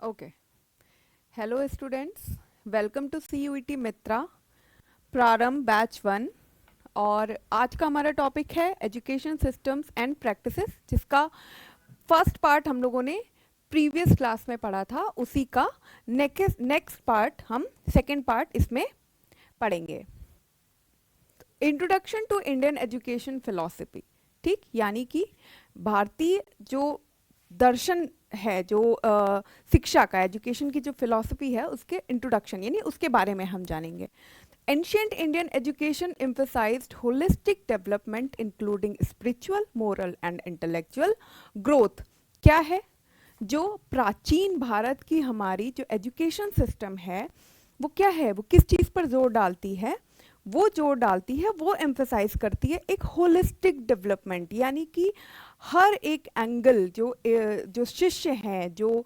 Okay. Hello students, welcome to CUET Mitra Prarambh batch 1। और आज का हमारा टॉपिक है एजुकेशन सिस्टम्स एंड प्रैक्टिसेस, जिसका फर्स्ट पार्ट हम लोगों ने प्रीवियस क्लास में पढ़ा था। उसी का नेक्स्ट पार्ट हम सेकेंड पार्ट इसमें पढ़ेंगे। Introduction to Indian education philosophy, ठीक, यानी कि भारतीय जो दर्शन है, जो शिक्षा का, एजुकेशन की जो फिलॉसफी है, उसके इंट्रोडक्शन यानी उसके बारे में हम जानेंगे। Ancient Indian education emphasized holistic development including spiritual, moral and intellectual growth. क्या है जो प्राचीन भारत की हमारी जो एजुकेशन सिस्टम है, वो क्या है, वो किस चीज़ पर जोर डालती है? वो जोर डालती है, वो एम्फेसाइज करती है एक होलिस्टिक डेवलपमेंट, यानी कि हर एक एंगल जो शिष्य हैं, जो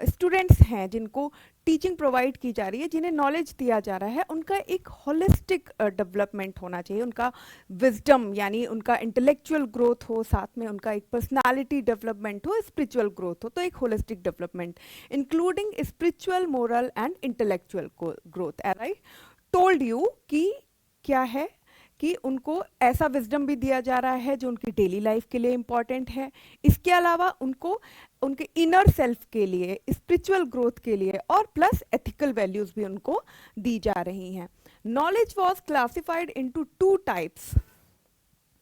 स्टूडेंट्स हैं, जिनको टीचिंग प्रोवाइड की जा रही है, जिन्हें नॉलेज दिया जा रहा है, उनका एक होलिस्टिक डेवलपमेंट होना चाहिए। उनका विजडम यानी उनका इंटेलेक्चुअल ग्रोथ हो, साथ में उनका एक पर्सनालिटी डेवलपमेंट हो, स्पिरिचुअल ग्रोथ हो, तो एक holistic development including spiritual, moral and intellectual growth. I told you कि क्या है कि उनको ऐसा विजडम भी दिया जा रहा है जो उनकी डेली लाइफ के लिए इंपॉर्टेंट है। इसके अलावा उनको उनके इनर सेल्फ के लिए, स्पिरिचुअल ग्रोथ के लिए और प्लस एथिकल वैल्यूज भी उनको दी जा रही हैं। Knowledge was classified into two types.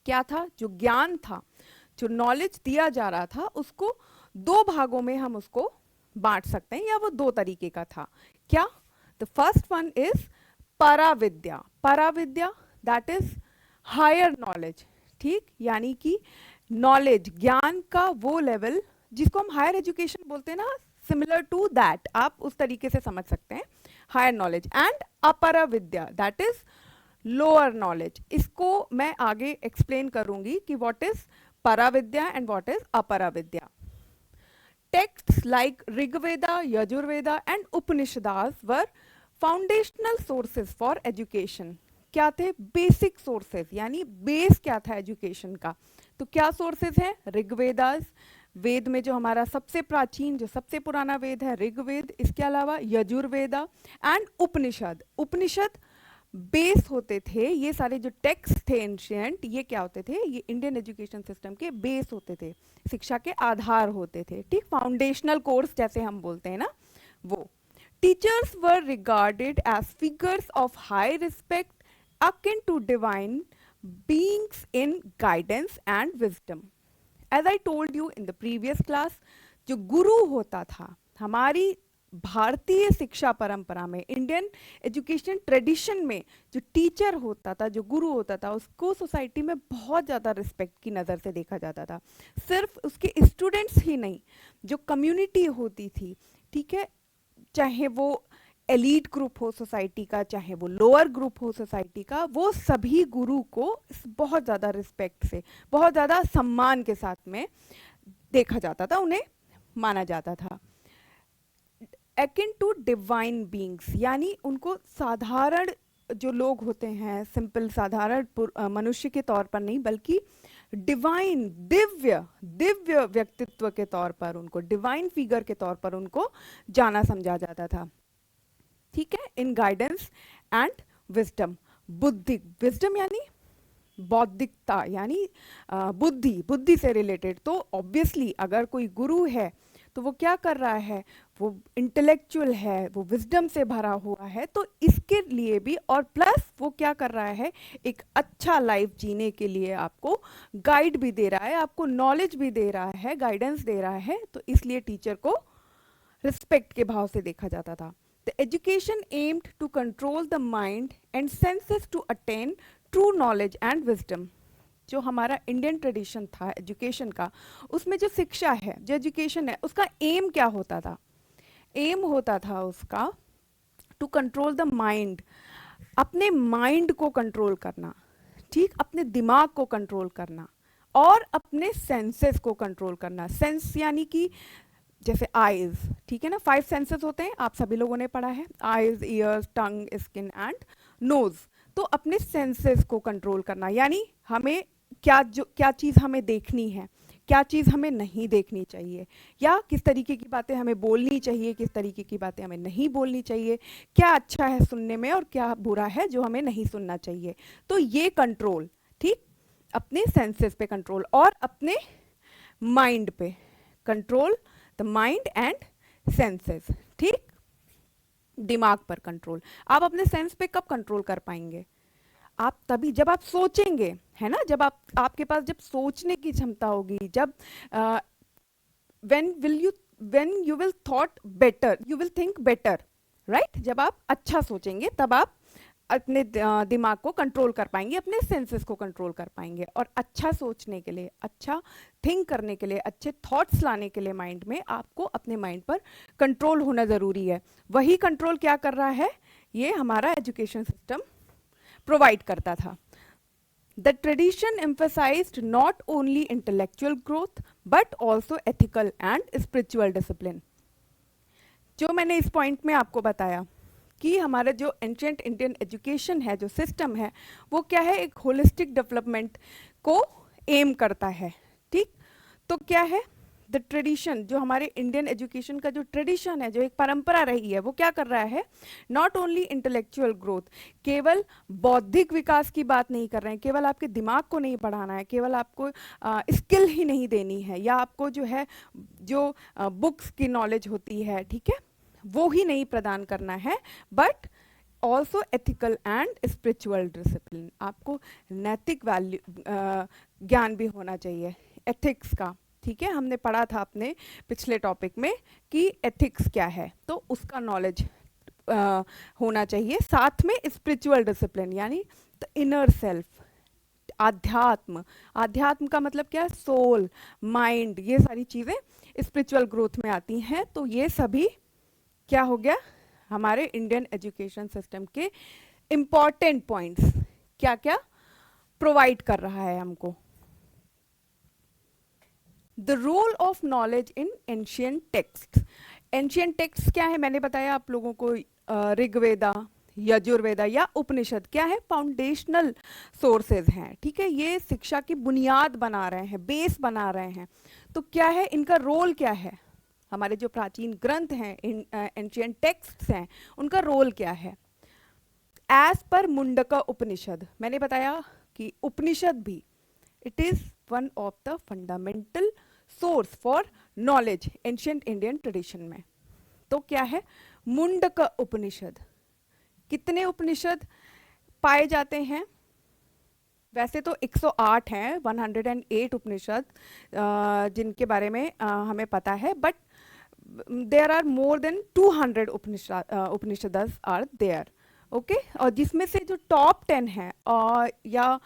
क्या था? जो ज्ञान था, जो नॉलेज दिया जा रहा था, उसको दो भागों में हम उसको बांट सकते हैं, या वो दो तरीके का था। क्या? द फर्स्ट वन इज पराविद्या। पराविद्या दैट इज हायर नॉलेज, ठीक, यानी कि नॉलेज, ज्ञान का वो लेवल जिसको हम हायर एजुकेशन बोलते हैं ना, सिमिलर टू दैट, आप उस तरीके से समझ सकते हैं हायर नॉलेज। एंड अपरा विद्या दैट इज लोअर नॉलेज। इसको मैं आगे एक्सप्लेन करूंगी कि व्हाट इज पराविद्या एंड व्हाट इज अपरा विद्या। Texts like Rigveda, Yajurveda and Upanishads were foundational sources for education. क्या थे? बेसिक सोर्सेज, यानी बेस क्या था एजुकेशन का? तो क्या सोर्सेज हैं? ऋग्वेदास, वेद में जो हमारा सबसे प्राचीन, जो सबसे पुराना वेद है ऋग्वेद। इसके अलावा Yajurveda and Upanishad. Upanishad base होते थे। ये सारे जो टेक्स्ट थे एंशियंट, ये क्या होते थे? ये इंडियन एजुकेशन सिस्टम के बेस होते थे, शिक्षा के आधार होते थे, ठीक, फाउंडेशनल कोर्स जैसे हम बोलते हैं ना, वो। Teachers were regarded as figures of high respect akin to divine beings in guidance and wisdom. As I told you in the previous class, जो गुरु होता था हमारी भारतीय शिक्षा परंपरा में, इंडियन एजुकेशन ट्रेडिशन में, जो टीचर होता था, जो गुरु होता था, उसको सोसाइटी में बहुत ज़्यादा रिस्पेक्ट की नज़र से देखा जाता था। सिर्फ उसके स्टूडेंट्स ही नहीं, जो कम्युनिटी होती थी, ठीक है, चाहे वो एलीट ग्रुप हो सोसाइटी का, चाहे वो लोअर ग्रुप हो सोसाइटी का, वो सभी गुरु को बहुत ज़्यादा रिस्पेक्ट से, बहुत ज़्यादा सम्मान के साथ में देखा जाता था, उन्हें माना जाता था। एकिन टू डिवाइन बींग्स, यानी उनको साधारण जो लोग होते हैं, सिंपल साधारण मनुष्य के तौर पर नहीं, बल्कि डिवाइन, दिव्य दिव्य व्यक्तित्व के तौर पर, उनको डिवाइन फिगर के तौर पर उनको जाना समझा जाता था, ठीक है। In guidance and wisdom. बुद्धि, विजडम यानी बौद्धिकता, यानी बुद्धि, बुद्धि से रिलेटेड। तो ऑब्वियसली अगर कोई गुरु है तो वो क्या कर रहा है? वो इंटेलेक्चुअल है, वो विजडम से भरा हुआ है, तो इसके लिए भी, और प्लस वो क्या कर रहा है? एक अच्छा लाइफ जीने के लिए आपको गाइड भी दे रहा है, आपको नॉलेज भी दे रहा है, गाइडेंस दे रहा है, तो इसलिए टीचर को रिस्पेक्ट के भाव से देखा जाता था। The education aimed to control the mind and senses to attain true knowledge and wisdom. जो हमारा इंडियन ट्रेडिशन था एजुकेशन का, उसमें जो शिक्षा है, जो एजुकेशन है, उसका एम क्या होता था? एम होता था उसका टू कंट्रोल द माइंड, अपने माइंड को कंट्रोल करना, ठीक, अपने दिमाग को कंट्रोल करना, और अपने सेंसेस को कंट्रोल करना। सेंस यानी कि जैसे आईज, ठीक है ना, 5 सेंसेस होते हैं, आप सभी लोगों ने पढ़ा है, eyes, ears, tongue, skin and nose. तो अपने सेंसेस को कंट्रोल करना, यानी हमें क्या चीज़ हमें देखनी है, क्या चीज़ हमें नहीं देखनी चाहिए, या किस तरीके की बातें हमें बोलनी चाहिए, किस तरीके की बातें हमें नहीं बोलनी चाहिए, क्या अच्छा है सुनने में और क्या बुरा है जो हमें नहीं सुनना चाहिए। तो ये कंट्रोल, ठीक, अपने सेंसेस पे कंट्रोल और अपने माइंड पे control, the mind and senses, ठीक, दिमाग पर कंट्रोल। आप अपने सेंस पे कब कंट्रोल कर पाएंगे? आप तभी जब आप सोचेंगे, है ना, जब आपके पास जब सोचने की क्षमता होगी, जब when you will thought better, you will think better, right? जब आप अच्छा सोचेंगे तब आप अपने दिमाग को कंट्रोल कर पाएंगे, अपने सेंसेस को कंट्रोल कर पाएंगे। और अच्छा सोचने के लिए, अच्छा थिंक करने के लिए, अच्छे थॉट्स लाने के लिए माइंड में, आपको अपने माइंड पर कंट्रोल होना ज़रूरी है। वही कंट्रोल क्या कर रहा है, ये हमारा एजुकेशन सिस्टम प्रोवाइड करता था। The tradition emphasized not only intellectual growth but also ethical and spiritual discipline। जो मैंने इस पॉइंट में आपको बताया कि हमारा जो एंशिएंट इंडियन एजुकेशन है, जो सिस्टम है, वो क्या है, एक होलिस्टिक डेवलपमेंट को एम करता है, ठीक। तो क्या है, द ट्रेडिशन, जो हमारे इंडियन एजुकेशन का जो ट्रेडिशन है, जो एक परंपरा रही है, वो क्या कर रहा है, नॉट ओनली इंटेलेक्चुअल ग्रोथ, केवल बौद्धिक विकास की बात नहीं कर रहे हैं, केवल आपके दिमाग को नहीं बढ़ाना है, केवल आपको स्किल ही नहीं देनी है, या आपको जो है जो बुक्स की नॉलेज होती है, ठीक है, वो ही नहीं प्रदान करना है, but also ethical and spiritual discipline. आपको नैतिक वैल्यू ज्ञान भी होना चाहिए, एथिक्स का, ठीक है। हमने पढ़ा था अपने पिछले टॉपिक में कि एथिक्स क्या है, तो उसका नॉलेज होना चाहिए। साथ में स्पिरिचुअल डिसिप्लिन यानी द इनर सेल्फ, आध्यात्म। आध्यात्म का मतलब क्या है, सोल, माइंड, ये सारी चीज़ें स्पिरिचुअल ग्रोथ में आती हैं। तो ये सभी क्या हो गया, हमारे इंडियन एजुकेशन सिस्टम के इम्पॉर्टेंट पॉइंट्स, क्या क्या प्रोवाइड कर रहा है हमको। The role of knowledge in ancient text. Ancient text क्या है, मैंने बताया आप लोगों को, ऋग्वेदा, यजुर्वेदा या उपनिषद क्या है, फाउंडेशनल सोर्सेज हैं, ठीक है। ये शिक्षा की बुनियाद बना रहे हैं, बेस बना रहे हैं। तो क्या है, इनका रोल क्या है, हमारे जो प्राचीन ग्रंथ हैं, एंशियंट टेक्स्ट्स हैं, उनका रोल क्या है। एज पर मुंडका उपनिषद, मैंने बताया कि उपनिषद भी it is one of the fundamental source for knowledge ancient Indian tradition में। तो क्या है, मुंडका उपनिषद। कितने उपनिषद पाए जाते हैं, वैसे तो 108 हैं, 108 उपनिषद जिनके बारे में हमें पता है, but there are more than 200 Upanishads are there, okay. और जिसमें से जो टॉप 10 हैं या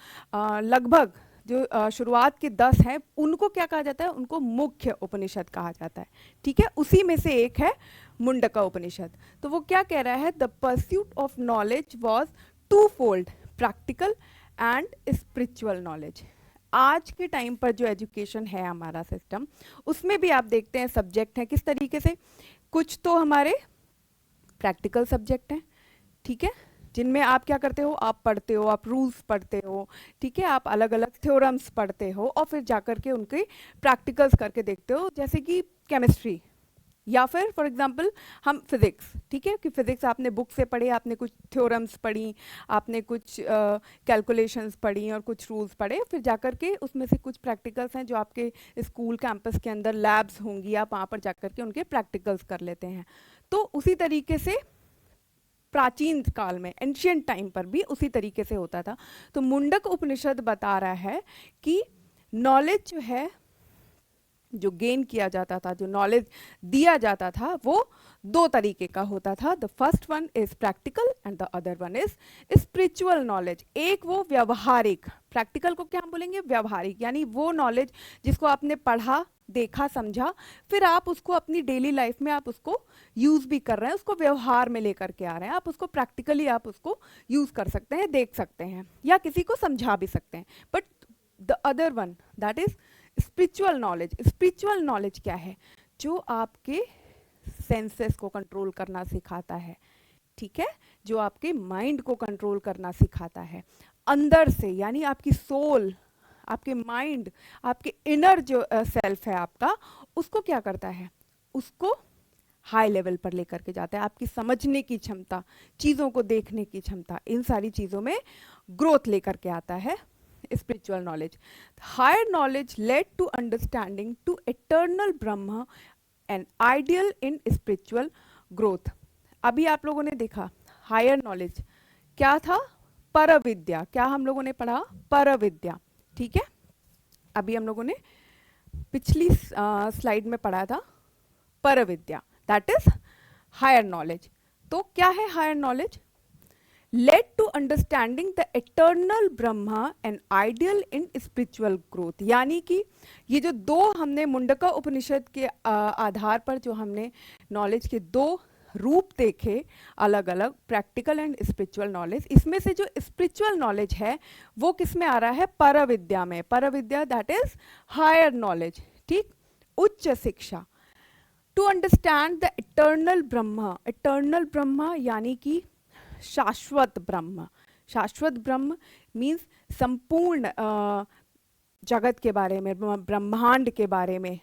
लगभग जो शुरुआत के 10 हैं, उनको क्या कहा जाता है, उनको मुख्य उपनिषद कहा जाता है, ठीक है। उसी में से एक है मुंडका उपनिषद। तो वो क्या कह रहा है, the pursuit of knowledge was twofold, practical and spiritual knowledge. आज के टाइम पर जो एजुकेशन है हमारा सिस्टम, उसमें भी आप देखते हैं सब्जेक्ट हैं किस तरीके से, कुछ तो हमारे प्रैक्टिकल सब्जेक्ट हैं, ठीक है, जिनमें आप क्या करते हो, आप पढ़ते हो, आप रूल्स पढ़ते हो, ठीक है, आप अलग अलग थ्योरम्स पढ़ते हो और फिर जाकर के उनके प्रैक्टिकल्स करके देखते हो, जैसे कि केमिस्ट्री या फिर फॉर एग्जांपल हम फिजिक्स, ठीक है, कि फिजिक्स आपने बुक से पढ़े, आपने कुछ थ्योरम्स पढ़ी, आपने कुछ कैलकुलेशंस पढ़ी और कुछ रूल्स पढ़े, फिर जाकर के उसमें से कुछ प्रैक्टिकल्स हैं जो आपके स्कूल कैंपस के अंदर लैब्स होंगी, आप वहाँ पर जाकर के उनके प्रैक्टिकल्स कर लेते हैं। तो उसी तरीके से प्राचीन काल में, एंशियंट टाइम पर भी उसी तरीके से होता था। तो मुंडक उपनिषद बता रहा है कि नॉलेज जो है, जो गेन किया जाता था, जो नॉलेज दिया जाता था, वो दो तरीके का होता था। The first one is practical and the other one is spiritual knowledge. एक वो व्यवहारिक, प्रैक्टिकल को क्या हम बोलेंगे, व्यवहारिक, यानी वो नॉलेज जिसको आपने पढ़ा, देखा, समझा, फिर आप उसको अपनी डेली लाइफ में आप उसको यूज भी कर रहे हैं, उसको व्यवहार में लेकर के आ रहे हैं, आप उसको प्रैक्टिकली आप उसको यूज कर सकते हैं, देख सकते हैं, या किसी को समझा भी सकते हैं। But the other one that is spiritual knowledge. Spiritual knowledge क्या है, जो आपके सेंसेस को कंट्रोल करना सिखाता है, ठीक है, जो आपके माइंड को कंट्रोल करना सिखाता है अंदर से, यानी आपकी सोल, आपके माइंड, आपके इनर जो सेल्फ है आपका, उसको क्या करता है, उसको हाई लेवल पर लेकर के जाता है। आपकी समझने की क्षमता, चीज़ों को देखने की क्षमता, इन सारी चीज़ों में ग्रोथ लेकर के आता है spiritual knowledge. Higher knowledge led to understanding to eternal Brahma and ideal in spiritual growth. अभी आप लोगों ने देखा हायर नॉलेज क्या था, परविद्या। क्या हम लोगों ने पढ़ा, परविद्या, ठीक है। अभी हम लोगों ने पिछली स्लाइड में पढ़ा था परविद्या, दैट इज हायर नॉलेज। तो क्या है higher knowledge, led to understanding the eternal Brahma and ideal in spiritual growth. यानी कि ये जो दो हमने मुंडका उपनिषद के आधार पर जो हमने नॉलेज के दो रूप देखे अलग अलग, प्रैक्टिकल एंड स्पिरिचुअल नॉलेज, इसमें से जो स्पिरिचुअल नॉलेज है वो किस में आ रहा है, परविद्या में। परविद्या दैट इज हायर नॉलेज, ठीक, उच्च शिक्षा। To understand the eternal Brahma, eternal Brahma यानी कि शाश्वत ब्रह्म। शाश्वत ब्रह्म मीन्स संपूर्ण जगत के बारे में, ब्रह्मांड के बारे में,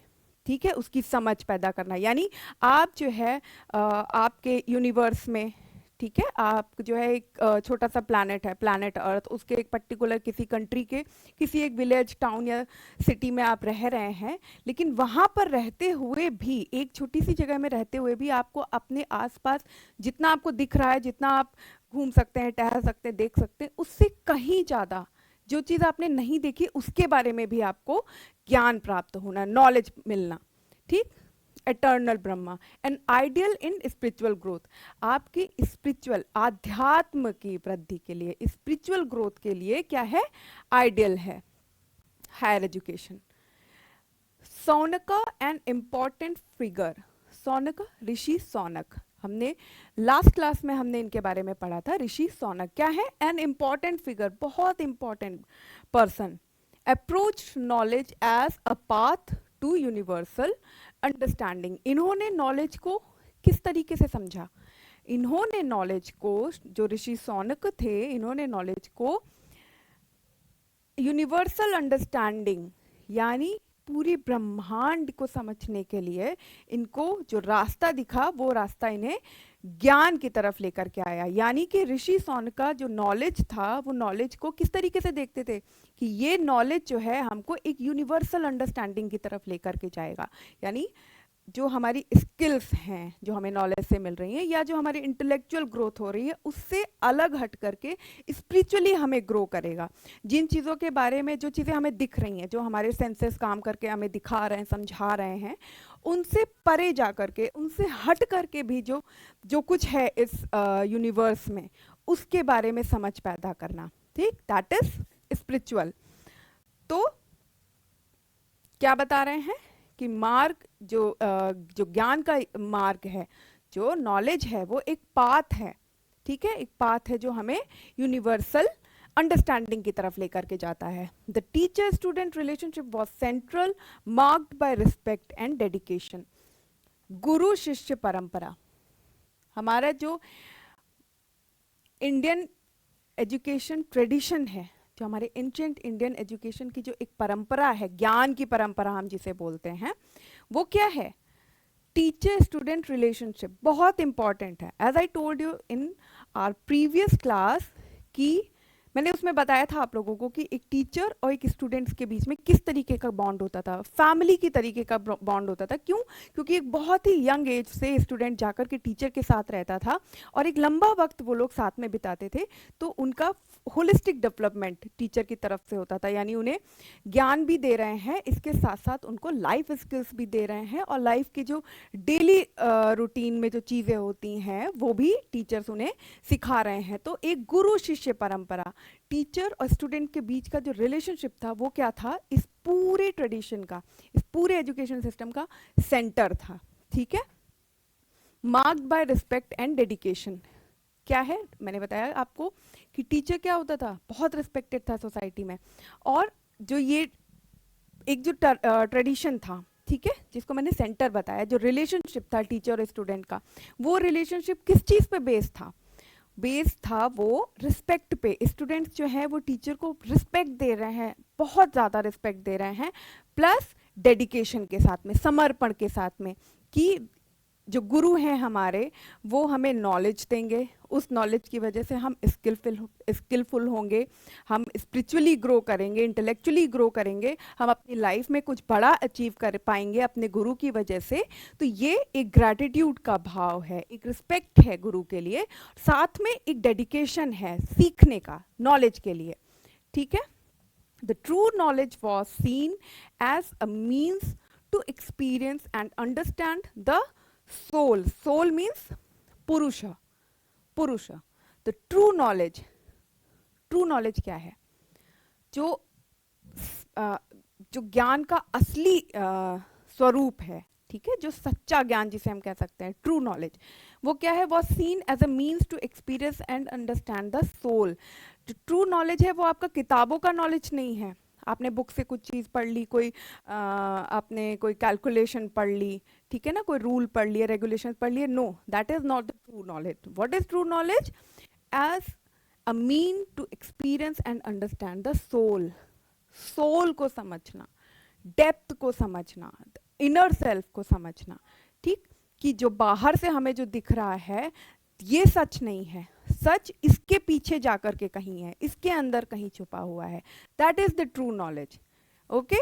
ठीक है, उसकी समझ पैदा करना। यानी आप जो है आपके यूनिवर्स में, ठीक है, आप जो है एक छोटा सा प्लैनेट है, प्लैनेट अर्थ, उसके एक पर्टिकुलर किसी कंट्री के किसी एक विलेज, टाउन या सिटी में आप रह रहे हैं, लेकिन वहाँ पर रहते हुए भी, एक छोटी सी जगह में रहते हुए भी आपको अपने आसपास जितना आपको दिख रहा है, जितना आप घूम सकते हैं, टहल सकते हैं, देख सकते हैं, उससे कहीं ज़्यादा जो चीज़ आपने नहीं देखी उसके बारे में भी आपको ज्ञान प्राप्त होना, नॉलेज मिलना, ठीक। Eternal Brahma and ideal in spiritual growth, आपकी स्पिरिचुअल आध्यात्म की वृद्धि के लिए, स्पिरिचुअल ग्रोथ के लिए क्या है, आइडियल है higher education. Shaunaka an important figure, Shaunak, rishi Shaunak, हमने लास्ट क्लास में हमने इनके बारे में पढ़ा था। ऋषि सौनक क्या है, एन इम्पॉर्टेंट फिगर, बहुत important person, approach knowledge as a path to universal understanding. इन्होंने नॉलेज को किस तरीके से समझा, इन्होंने नॉलेज को, जो ऋषि सौनक थे, इन्होंने नॉलेज को यूनिवर्सल अंडरस्टैंडिंग यानी पूरी ब्रह्मांड को समझने के लिए इनको जो रास्ता दिखा, वो रास्ता इन्हें ज्ञान की तरफ लेकर के आया। यानी कि ऋषि सौनक का जो नॉलेज था, वो नॉलेज को किस तरीके से देखते थे कि ये नॉलेज जो है हमको एक यूनिवर्सल अंडरस्टैंडिंग की तरफ लेकर के जाएगा। यानी जो हमारी स्किल्स हैं, जो हमें नॉलेज से मिल रही हैं, या जो हमारी इंटेलेक्चुअल ग्रोथ हो रही है, उससे अलग हट करके स्पिरिचुअली हमें ग्रो करेगा। जिन चीज़ों के बारे में, जो चीज़ें हमें दिख रही हैं, जो हमारे सेंसेस काम करके हमें दिखा रहे हैं, समझा रहे हैं, उनसे परे जा करके, उनसे हट करके भी जो जो कुछ है इस यूनिवर्स में, उसके बारे में समझ पैदा करना, ठीक, दैट इज स्पिरिचुअल। तो क्या बता रहे हैं कि मार्ग जो ज्ञान का मार्ग है, जो नॉलेज है, वो एक पाथ है, ठीक है, एक पाथ है जो हमें यूनिवर्सल अंडरस्टैंडिंग की तरफ लेकर के जाता है। The teacher student relationship was central, marked by respect and dedication. गुरु शिष्य परंपरा, हमारा जो इंडियन एजुकेशन ट्रेडिशन है, जो हमारे एंशिएंट इंडियन एजुकेशन की जो एक परंपरा है, ज्ञान की परंपरा हम जिसे बोलते हैं, वो क्या है, टीचर स्टूडेंट रिलेशनशिप, बहुत इंपॉर्टेंट है। As I told you in our previous class कि मैंने उसमें बताया था आप लोगों को कि एक टीचर और एक स्टूडेंट्स के बीच में किस तरीके का बॉन्ड होता था, फैमिली की तरीके का बॉन्ड होता था। क्यों? क्योंकि एक बहुत ही यंग एज से स्टूडेंट जाकर के टीचर के साथ रहता था और एक लंबा वक्त वो लोग साथ में बिताते थे, तो उनका होलिस्टिक डेवलपमेंट टीचर की तरफ से होता था। यानी उन्हें ज्ञान भी दे रहे हैं, इसके साथ साथ उनको लाइफ स्किल्स भी दे रहे हैं, और लाइफ की जो डेली रूटीन में जो चीज़ें होती हैं वो भी टीचर्स उन्हें सिखा रहे हैं। तो एक गुरु शिष्य परंपरा, टीचर और स्टूडेंट के बीच का जो रिलेशनशिप था, वो क्या था, इस पूरे ट्रेडिशन का, इस पूरे एजुकेशन सिस्टम का सेंटर था, ठीक है। Marked by respect and dedication, क्या है, मैंने बताया आपको कि टीचर क्या होता था, बहुत रिस्पेक्टेड था सोसाइटी में, और जो ये एक जो ट्रेडिशन था, ठीक है, जिसको मैंने सेंटर बताया, जो रिलेशनशिप था टीचर और स्टूडेंट का, वो रिलेशनशिप किस चीज़ पे बेस्ड था, बेस था वो रिस्पेक्ट पे। स्टूडेंट्स जो हैं वो टीचर को रिस्पेक्ट दे रहे हैं, बहुत ज़्यादा रिस्पेक्ट दे रहे हैं, प्लस डेडिकेशन के साथ में, समर्पण के साथ में, कि जो गुरु हैं हमारे वो हमें नॉलेज देंगे, उस नॉलेज की वजह से हम स्किलफुल होंगे, हम स्पिरिचुअली ग्रो करेंगे, इंटेलेक्चुअली ग्रो करेंगे, हम अपनी लाइफ में कुछ बड़ा अचीव कर पाएंगे अपने गुरु की वजह से। तो ये एक ग्रैटिट्यूड का भाव है, एक रिस्पेक्ट है गुरु के लिए, साथ में एक डेडिकेशन है सीखने का, नॉलेज के लिए। ठीक है। The true knowledge was seen as a means to experience and understand the soul. Soul means Purusha. Purusha. The true knowledge. True knowledge क्या है? जो जो ज्ञान का असली स्वरूप है, ठीक है, जो सच्चा ज्ञान जिसे हम कह सकते हैं, ट्रू नॉलेज, वो क्या है? Was seen as a means to experience and understand the soul. जो ट्रू नॉलेज है वो आपका किताबों का नॉलेज नहीं है, आपने बुक से कुछ चीज़ पढ़ ली, कोई आपने कोई कैलकुलेशन पढ़ ली, ठीक है ना, कोई रूल पढ़ लिया, रेगुलेशन पढ़ लिए, no, that is not the true knowledge. What is true knowledge? As a mean to experience and understand the soul. Soul को समझना, डेप्थ को समझना, इनर सेल्फ को समझना, ठीक, कि जो बाहर से हमें जो दिख रहा है ये सच नहीं है, सच इसके पीछे जाकर के कहीं है, इसके अंदर कहीं छुपा हुआ है। That is the true knowledge. Okay.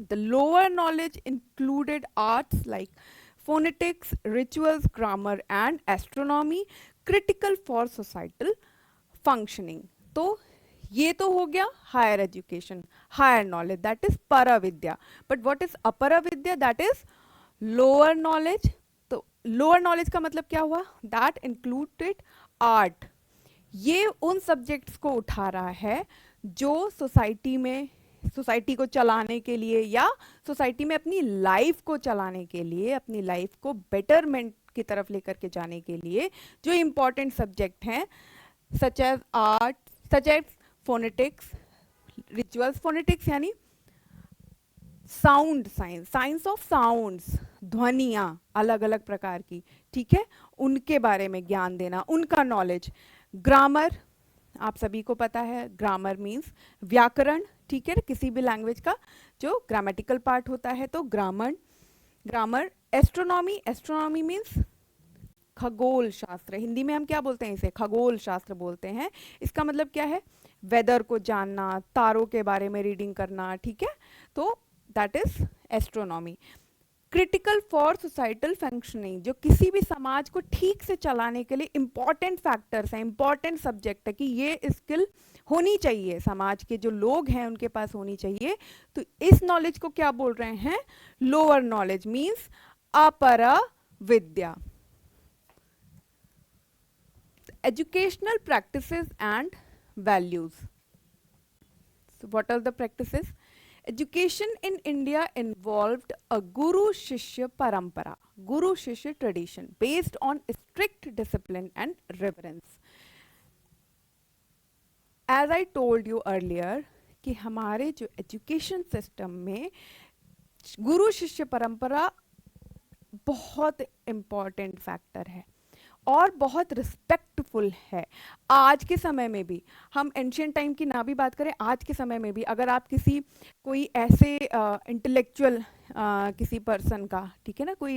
The lower knowledge included arts like phonetics, rituals, grammar and astronomy critical for societal functioning। तो ये तो हो गया higher education, higher knowledge, that is पराविद्या। बट व्हाट इज अपरा विद्या? That is lower knowledge. तो lower knowledge का मतलब क्या हुआ? That included art. ये उन सब्जेक्ट्स को उठा रहा है जो सोसाइटी में, सोसाइटी को चलाने के लिए या सोसाइटी में अपनी लाइफ को चलाने के लिए, अपनी लाइफ को बेटरमेंट की तरफ लेकर के जाने के लिए जो इम्पोर्टेंट सब्जेक्ट हैं, such as art, such as phonetics, rituals. Phonetics यानी sound science, science of sounds, ध्वनियाँ अलग अलग प्रकार की, ठीक है, उनके बारे में ज्ञान देना, उनका नॉलेज। ग्रामर, आप सभी को पता है, ग्रामर मीन्स व्याकरण, ठीक है, किसी भी लैंग्वेज का जो ग्रामेटिकल पार्ट होता है, तो grammar. Grammar. Astronomy, astronomy means खगोल शास्त्र, हिंदी में हम क्या बोलते हैं? इसे खगोल शास्त्र बोलते हैं। इसका मतलब क्या है? वेदर को जानना, तारों के बारे में रीडिंग करना, ठीक है, तो that is astronomy. Critical for societal functioning, जो किसी भी समाज को ठीक से चलाने के लिए इंपॉर्टेंट फैक्टर्स हैं, इंपॉर्टेंट सब्जेक्ट है, कि ये स्किल होनी चाहिए, समाज के जो लोग हैं उनके पास होनी चाहिए। तो इस नॉलेज को क्या बोल रहे हैं? लोअर नॉलेज मीन्स अपरा विद्या। Educational practices and values. So what are the practices? Education in India involved a Guru Shishya Parampara, Guru Shishya tradition based on strict discipline and reverence. As I told you earlier कि हमारे जो education system में गुरु शिष्य परंपरा बहुत important factor है और बहुत रिस्पेक्टफुल है। आज के समय में भी, हम एंशियंट टाइम की ना भी बात करें, आज के समय में भी अगर आप किसी कोई ऐसे इंटेलेक्चुअल किसी पर्सन का, ठीक है ना, कोई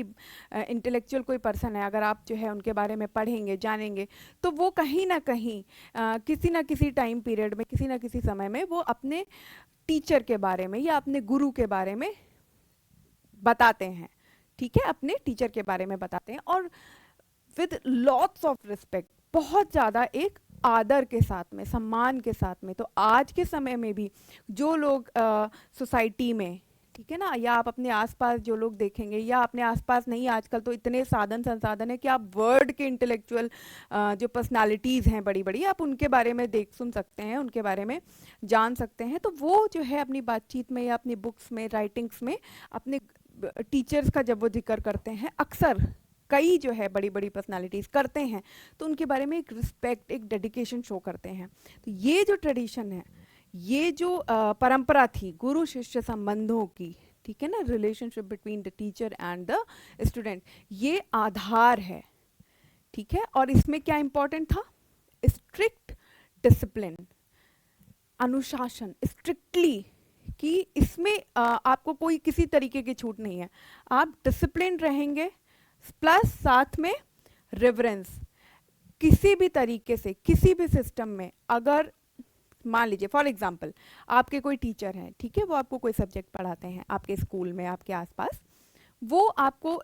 इंटेलेक्चुअल कोई पर्सन है, अगर आप जो है उनके बारे में पढ़ेंगे, जानेंगे, तो वो कहीं ना कहीं किसी ना किसी टाइम पीरियड में, किसी ना किसी समय में वो अपने टीचर के बारे में या अपने गुरु के बारे में बताते हैं, ठीक है, अपने टीचर के बारे में बताते हैं, और विद लॉट्स ऑफ रिस्पेक्ट, बहुत ज़्यादा एक आदर के साथ में, सम्मान के साथ में। तो आज के समय में भी जो लोग सोसाइटी में, ठीक है ना, या आप अपने आसपास जो लोग देखेंगे, या अपने आसपास नहीं, आजकल तो इतने साधन संसाधन है कि आप वर्ल्ड के इंटेलेक्चुअल जो पर्सनालिटीज़ हैं बड़ी बड़ी, आप उनके बारे में देख सुन सकते हैं, उनके बारे में जान सकते हैं। तो वो जो है अपनी बातचीत में या अपनी बुक्स में, राइटिंग्स में अपने टीचर्स का जब वो जिक्र करते हैं, अक्सर कई जो है बड़ी बड़ी पर्सनालिटीज़ करते हैं, तो उनके बारे में एक रिस्पेक्ट, एक डेडिकेशन शो करते हैं। तो ये जो ट्रेडिशन है, ये जो परंपरा थी गुरु शिष्य संबंधों की, ठीक है ना, relationship between the teacher and the student, ये आधार है, ठीक है। और इसमें क्या इंपॉर्टेंट था? स्ट्रिक्ट डिसिप्लिन, अनुशासन, स्ट्रिक्टली, कि इसमें आपको कोई किसी तरीके की छूट नहीं है, आप डिसिप्लिन रहेंगे, प्लस साथ में रिवरेंस। किसी भी तरीके से किसी भी सिस्टम में अगर मान लीजिए फॉर एग्जांपल आपके कोई टीचर हैं, ठीक है, वो आपको कोई सब्जेक्ट पढ़ाते हैं आपके स्कूल में, आपके आसपास, वो आपको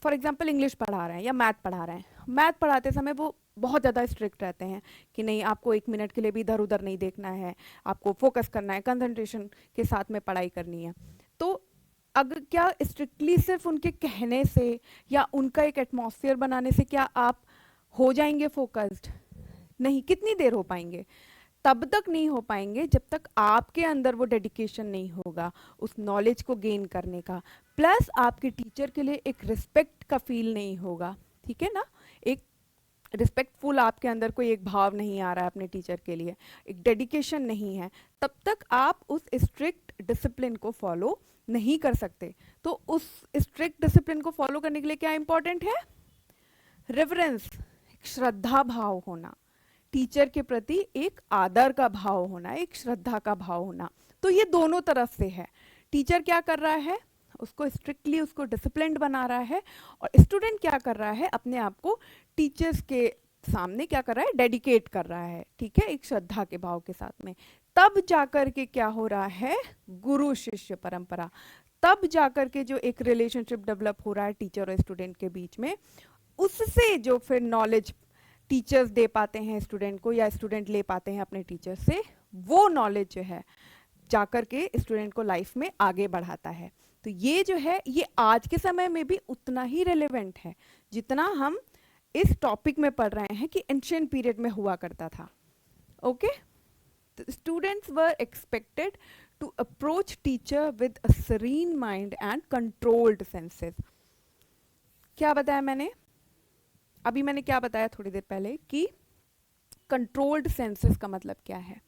फॉर एग्जांपल इंग्लिश पढ़ा रहे हैं या मैथ पढ़ा रहे हैं, मैथ पढ़ाते समय वो बहुत ज़्यादा स्ट्रिक्ट रहते हैं कि नहीं, आपको 1 मिनट के लिए भी इधर उधर नहीं देखना है, आपको फोकस करना है, कंसंट्रेशन के साथ में पढ़ाई करनी है। तो अगर क्या स्ट्रिक्टली सिर्फ उनके कहने से या उनका एक एटमॉस्फेयर बनाने से क्या आप हो जाएंगे फोकस्ड? नहीं। कितनी देर हो पाएंगे? तब तक नहीं हो पाएंगे जब तक आपके अंदर वो डेडिकेशन नहीं होगा उस नॉलेज को गेन करने का, प्लस आपके टीचर के लिए एक रिस्पेक्ट का फील नहीं होगा, ठीक है ना, एक रिस्पेक्टफुल आपके अंदर कोई एक भाव नहीं आ रहा है अपने टीचर के लिए, एक डेडिकेशन नहीं है, तब तक आप उस स्ट्रिक्ट डिसिप्लिन को फॉलो नहीं कर सकते। तो उस स्ट्रिक्ट डिसिप्लिन को फॉलो करने के लिए क्या इंपॉर्टेंट है? रेवरेंस, श्रद्धा भाव होना, टीचर के प्रति एक आदर का भाव होना, एक श्रद्धा का भाव होना। तो ये दोनों तरफ से है। टीचर क्या कर रहा है? उसको स्ट्रिक्टली उसको डिसिप्लिन्ड बना रहा है, और स्टूडेंट क्या कर रहा है? अपने आप को टीचर्स के सामने क्या कर रहा है? डेडिकेट कर रहा है, ठीक है, एक श्रद्धा के भाव के साथ में। तब जाकर के क्या हो रहा है? गुरु शिष्य परंपरा। तब जाकर के जो एक रिलेशनशिप डेवलप हो रहा है टीचर और स्टूडेंट के बीच में, उससे जो फिर नॉलेज टीचर्स दे पाते हैं स्टूडेंट को या स्टूडेंट ले पाते हैं अपने टीचर से, वो नॉलेज जो है जाकर के स्टूडेंट को लाइफ में आगे बढ़ाता है। तो ये जो है ये आज के समय में भी उतना ही रेलेवेंट है जितना हम इस टॉपिक में पढ़ रहे हैं कि एंशिएंट पीरियड में हुआ करता था। Okay, students were expected to approach teacher with a serene mind and controlled senses. क्या बताया मैंने अभी? मैंने क्या बताया थोड़ी देर पहले कि कंट्रोल्ड सेंसेस का मतलब क्या है?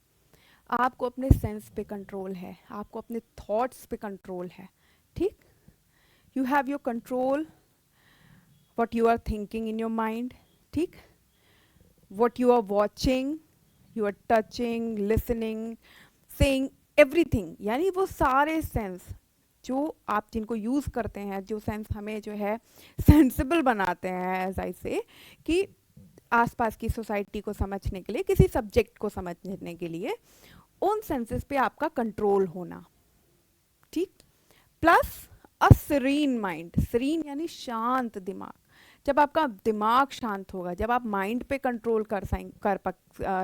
आपको अपने सेंस पे कंट्रोल है, आपको अपने थॉट्स पे कंट्रोल है, ठीक। You have your control what you are thinking in your mind, ठीक, what you are watching, you are touching, listening, saying, everything, यानी वो सारे सेंस जो आप जिनको यूज़ करते हैं, जो सेंस हमें जो है सेंसिबल बनाते हैं, एज आई से, कि आसपास की सोसाइटी को समझने के लिए, किसी सब्जेक्ट को समझने के लिए, उन सेंसेस पे आपका कंट्रोल होना, ठीक, plus a serene mind. Serene यानी शांत दिमाग। जब आपका दिमाग शांत होगा, जब आप माइंड पे कंट्रोल कर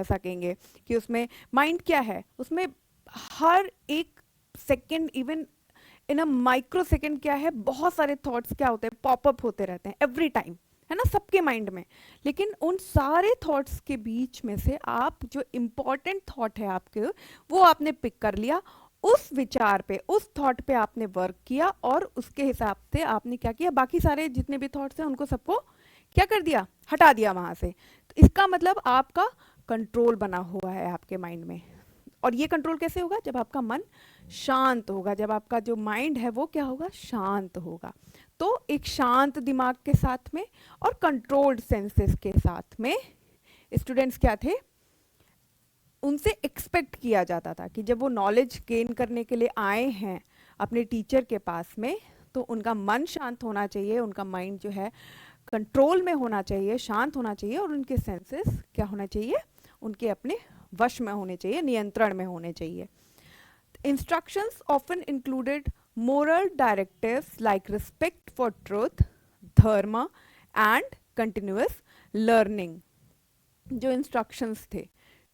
सकेंगे कि उसमें माइंड क्या है, उसमें हर एक second, even in a micro second क्या है, बहुत सारे थॉट्स क्या होते हैं, पॉपअप होते रहते हैं एवरी टाइम, है ना, सबके माइंड में। लेकिन उन सारे थॉट्स के बीच में से आप जो इम्पोर्टेंट थॉट है आपके, वो आपने पिक कर लिया, उस विचार पे, उस थॉट पे आपने वर्क किया, और उसके हिसाब से आपने क्या किया, बाकी सारे जितने भी थॉट्स हैं उनको सबको क्या कर दिया, हटा दिया वहां से। तो इसका मतलब आपका कंट्रोल बना हुआ है आपके माइंड में। और ये कंट्रोल कैसे होगा? जब आपका मन शांत होगा, जब आपका जो माइंड है वो क्या होगा, शांत होगा। तो एक शांत दिमाग के साथ में और कंट्रोल्ड सेंसेस के साथ में स्टूडेंट्स क्या थे, उनसे एक्सपेक्ट किया जाता था कि जब वो नॉलेज गेन करने के लिए आए हैं अपने टीचर के पास में, तो उनका मन शांत होना चाहिए, उनका माइंड जो है कंट्रोल में होना चाहिए, शांत होना चाहिए, और उनके सेंसेस क्या होना चाहिए, उनके अपने वश में होने चाहिए, नियंत्रण में होने चाहिए। Instructions often included moral directives like respect for truth, dharma and continuous learning. जो इंस्ट्रक्शंस थे,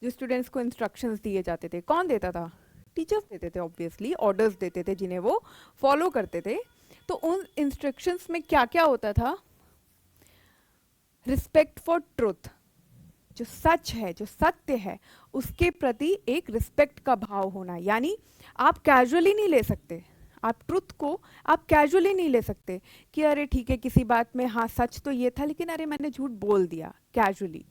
जो स्टूडेंट्स को इंस्ट्रक्शंस दिए जाते थे, कौन देता था? टीचर्स देते थे, ऑब्वियसली ऑर्डर्स देते थे जिन्हें वो फॉलो करते थे। तो उन इंस्ट्रक्शंस में क्या क्या होता था? रिस्पेक्ट फॉर ट्रुथ, जो सच है, जो सत्य है, उसके प्रति एक रिस्पेक्ट का भाव होना। यानी आप कैजुअली नहीं ले सकते, आप ट्रुथ को आप कैजुअली नहीं ले सकते कि अरे ठीक है किसी बात में हाँ सच तो ये था लेकिन अरे मैंने झूठ बोल दिया, कैजुअली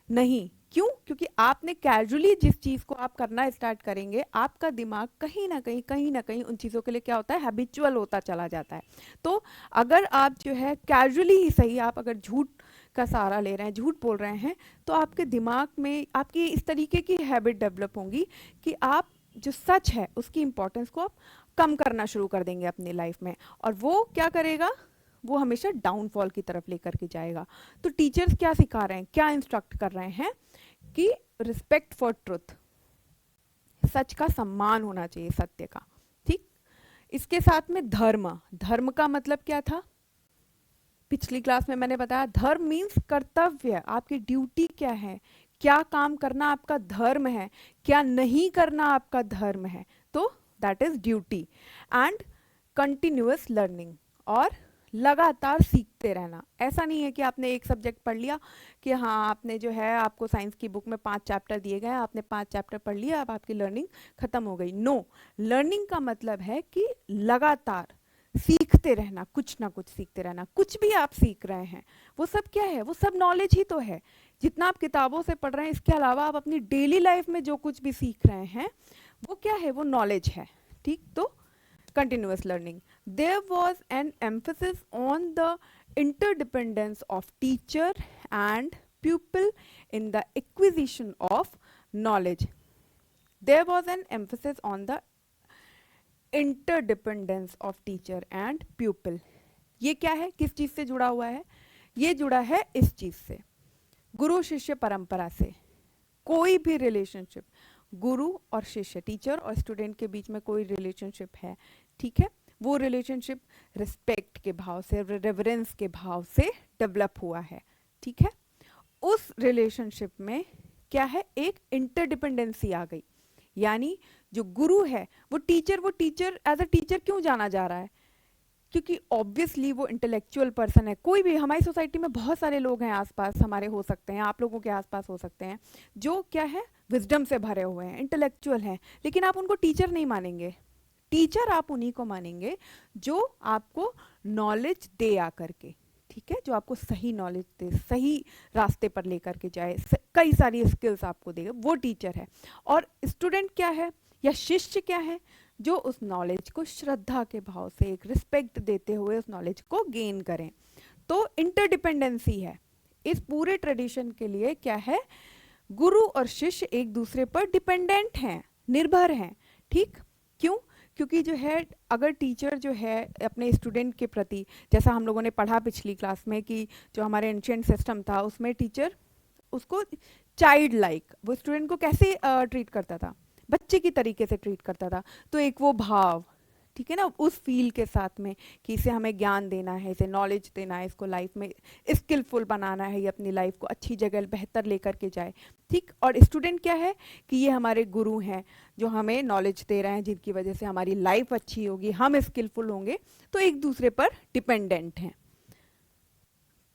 नहीं। क्यों? क्योंकि आपने कैजुअली जिस चीज को आप करना स्टार्ट करेंगे, आपका दिमाग कहीं ना कहीं उन चीजों के लिए क्या होता है, हैबिचुअल होता चला जाता है। तो अगर आप जो है कैजुअली ही सही, आप अगर झूठ का सहारा ले रहे हैं, झूठ बोल रहे हैं, तो आपके दिमाग में आपकी इस तरीके की हैबिट डेवलप होंगी कि आप जो सच है उसकी इंपॉर्टेंस को आप कम करना शुरू कर देंगे अपनी लाइफ में, और वो क्या करेगा, वो हमेशा डाउनफॉल की तरफ लेकर के जाएगा। तो टीचर्स क्या सिखा रहे हैं, क्या इंस्ट्रक्ट कर रहे हैं कि रिस्पेक्ट फॉर ट्रुथ, सच का सम्मान होना चाहिए, सत्य का, ठीक। इसके साथ में धर्म, धर्म का मतलब क्या था, पिछली क्लास में मैंने बताया, धर्म मीन्स कर्तव्य, आपकी ड्यूटी क्या है, क्या काम करना आपका धर्म है, क्या नहीं करना आपका धर्म है, तो that is duty. And continuous learning, और लगातार सीखते रहना। ऐसा नहीं है कि आपने एक सब्जेक्ट पढ़ लिया कि हाँ आपने जो है, आपको साइंस की बुक में 5 चैप्टर दिए गए, आपने 5 चैप्टर पढ़ लिया, अब आपकी लर्निंग खत्म हो गई। नो, लर्निंग का मतलब है कि लगातार सीखते रहना, कुछ ना कुछ सीखते रहना। कुछ भी आप सीख रहे हैं वो सब क्या है, वो सब नॉलेज ही तो है। जितना आप किताबों से पढ़ रहे हैं, इसके अलावा आप अपनी डेली लाइफ में जो कुछ भी सीख रहे हैं वो क्या है, वो नॉलेज है, ठीक। तो continuous learning. There was an emphasis on the interdependence of teacher and pupil in the acquisition of knowledge. There was an emphasis on the interdependence of teacher and pupil. ये क्या है, किस चीज से जुड़ा हुआ है, ये जुड़ा है इस चीज से, गुरु शिष्य परंपरा से। कोई भी रिलेशनशिप गुरु और शिष्य, टीचर और स्टूडेंट के बीच में कोई रिलेशनशिप है, ठीक है, वो रिलेशनशिप रिस्पेक्ट के भाव से, रेवरेंस के भाव से डेवलप हुआ है, ठीक है। उस रिलेशनशिप में क्या है, एक इंटरडिपेंडेंसी आ गई, यानी जो गुरु है वो टीचर एज अ टीचर क्यों जाना जा रहा है, क्योंकि ऑब्वियसली वो इंटेलेक्चुअल पर्सन है। कोई भी हमारी सोसाइटी में बहुत सारे लोग हैं आसपास, हमारे हो सकते हैं, आप लोगों के आसपास हो सकते हैं, जो क्या है, विजडम से भरे हुए हैं, इंटेलेक्चुअल हैं, लेकिन आप उनको टीचर नहीं मानेंगे। टीचर आप उन्हीं को मानेंगे जो आपको नॉलेज दे आकर के, ठीक है, जो आपको सही नॉलेज दे, सही रास्ते पर लेकर के जाए, कई सारी स्किल्स आपको देगा, वो टीचर है। और स्टूडेंट क्या है या शिष्य क्या है, जो उस नॉलेज को श्रद्धा के भाव से, एक रिस्पेक्ट देते हुए उस नॉलेज को गेन करें। तो इंटरडिपेंडेंसी है इस पूरे ट्रेडिशन के लिए, क्या है, गुरु और शिष्य एक दूसरे पर डिपेंडेंट हैं, निर्भर हैं, ठीक। क्यों, क्योंकि जो है, अगर टीचर जो है अपने स्टूडेंट के प्रति, जैसा हम लोगों ने पढ़ा पिछली क्लास में कि जो हमारे एंशिएंट सिस्टम था उसमें टीचर उसको चाइल्ड लाइक, वो स्टूडेंट को कैसे ट्रीट करता था, बच्चे की तरीके से ट्रीट करता था। तो एक वो भाव, ठीक है ना, उस फील के साथ में कि इसे हमें ज्ञान देना है, इसे नॉलेज देना है, इसको लाइफ में स्किलफुल बनाना है, ये अपनी लाइफ को अच्छी जगह बेहतर लेकर के जाए, ठीक। और स्टूडेंट क्या है कि ये हमारे गुरु हैं जो हमें नॉलेज दे रहे हैं, जिनकी वजह से हमारी लाइफ अच्छी होगी, हम स्किलफुल होंगे, तो एक दूसरे पर डिपेंडेंट हैं।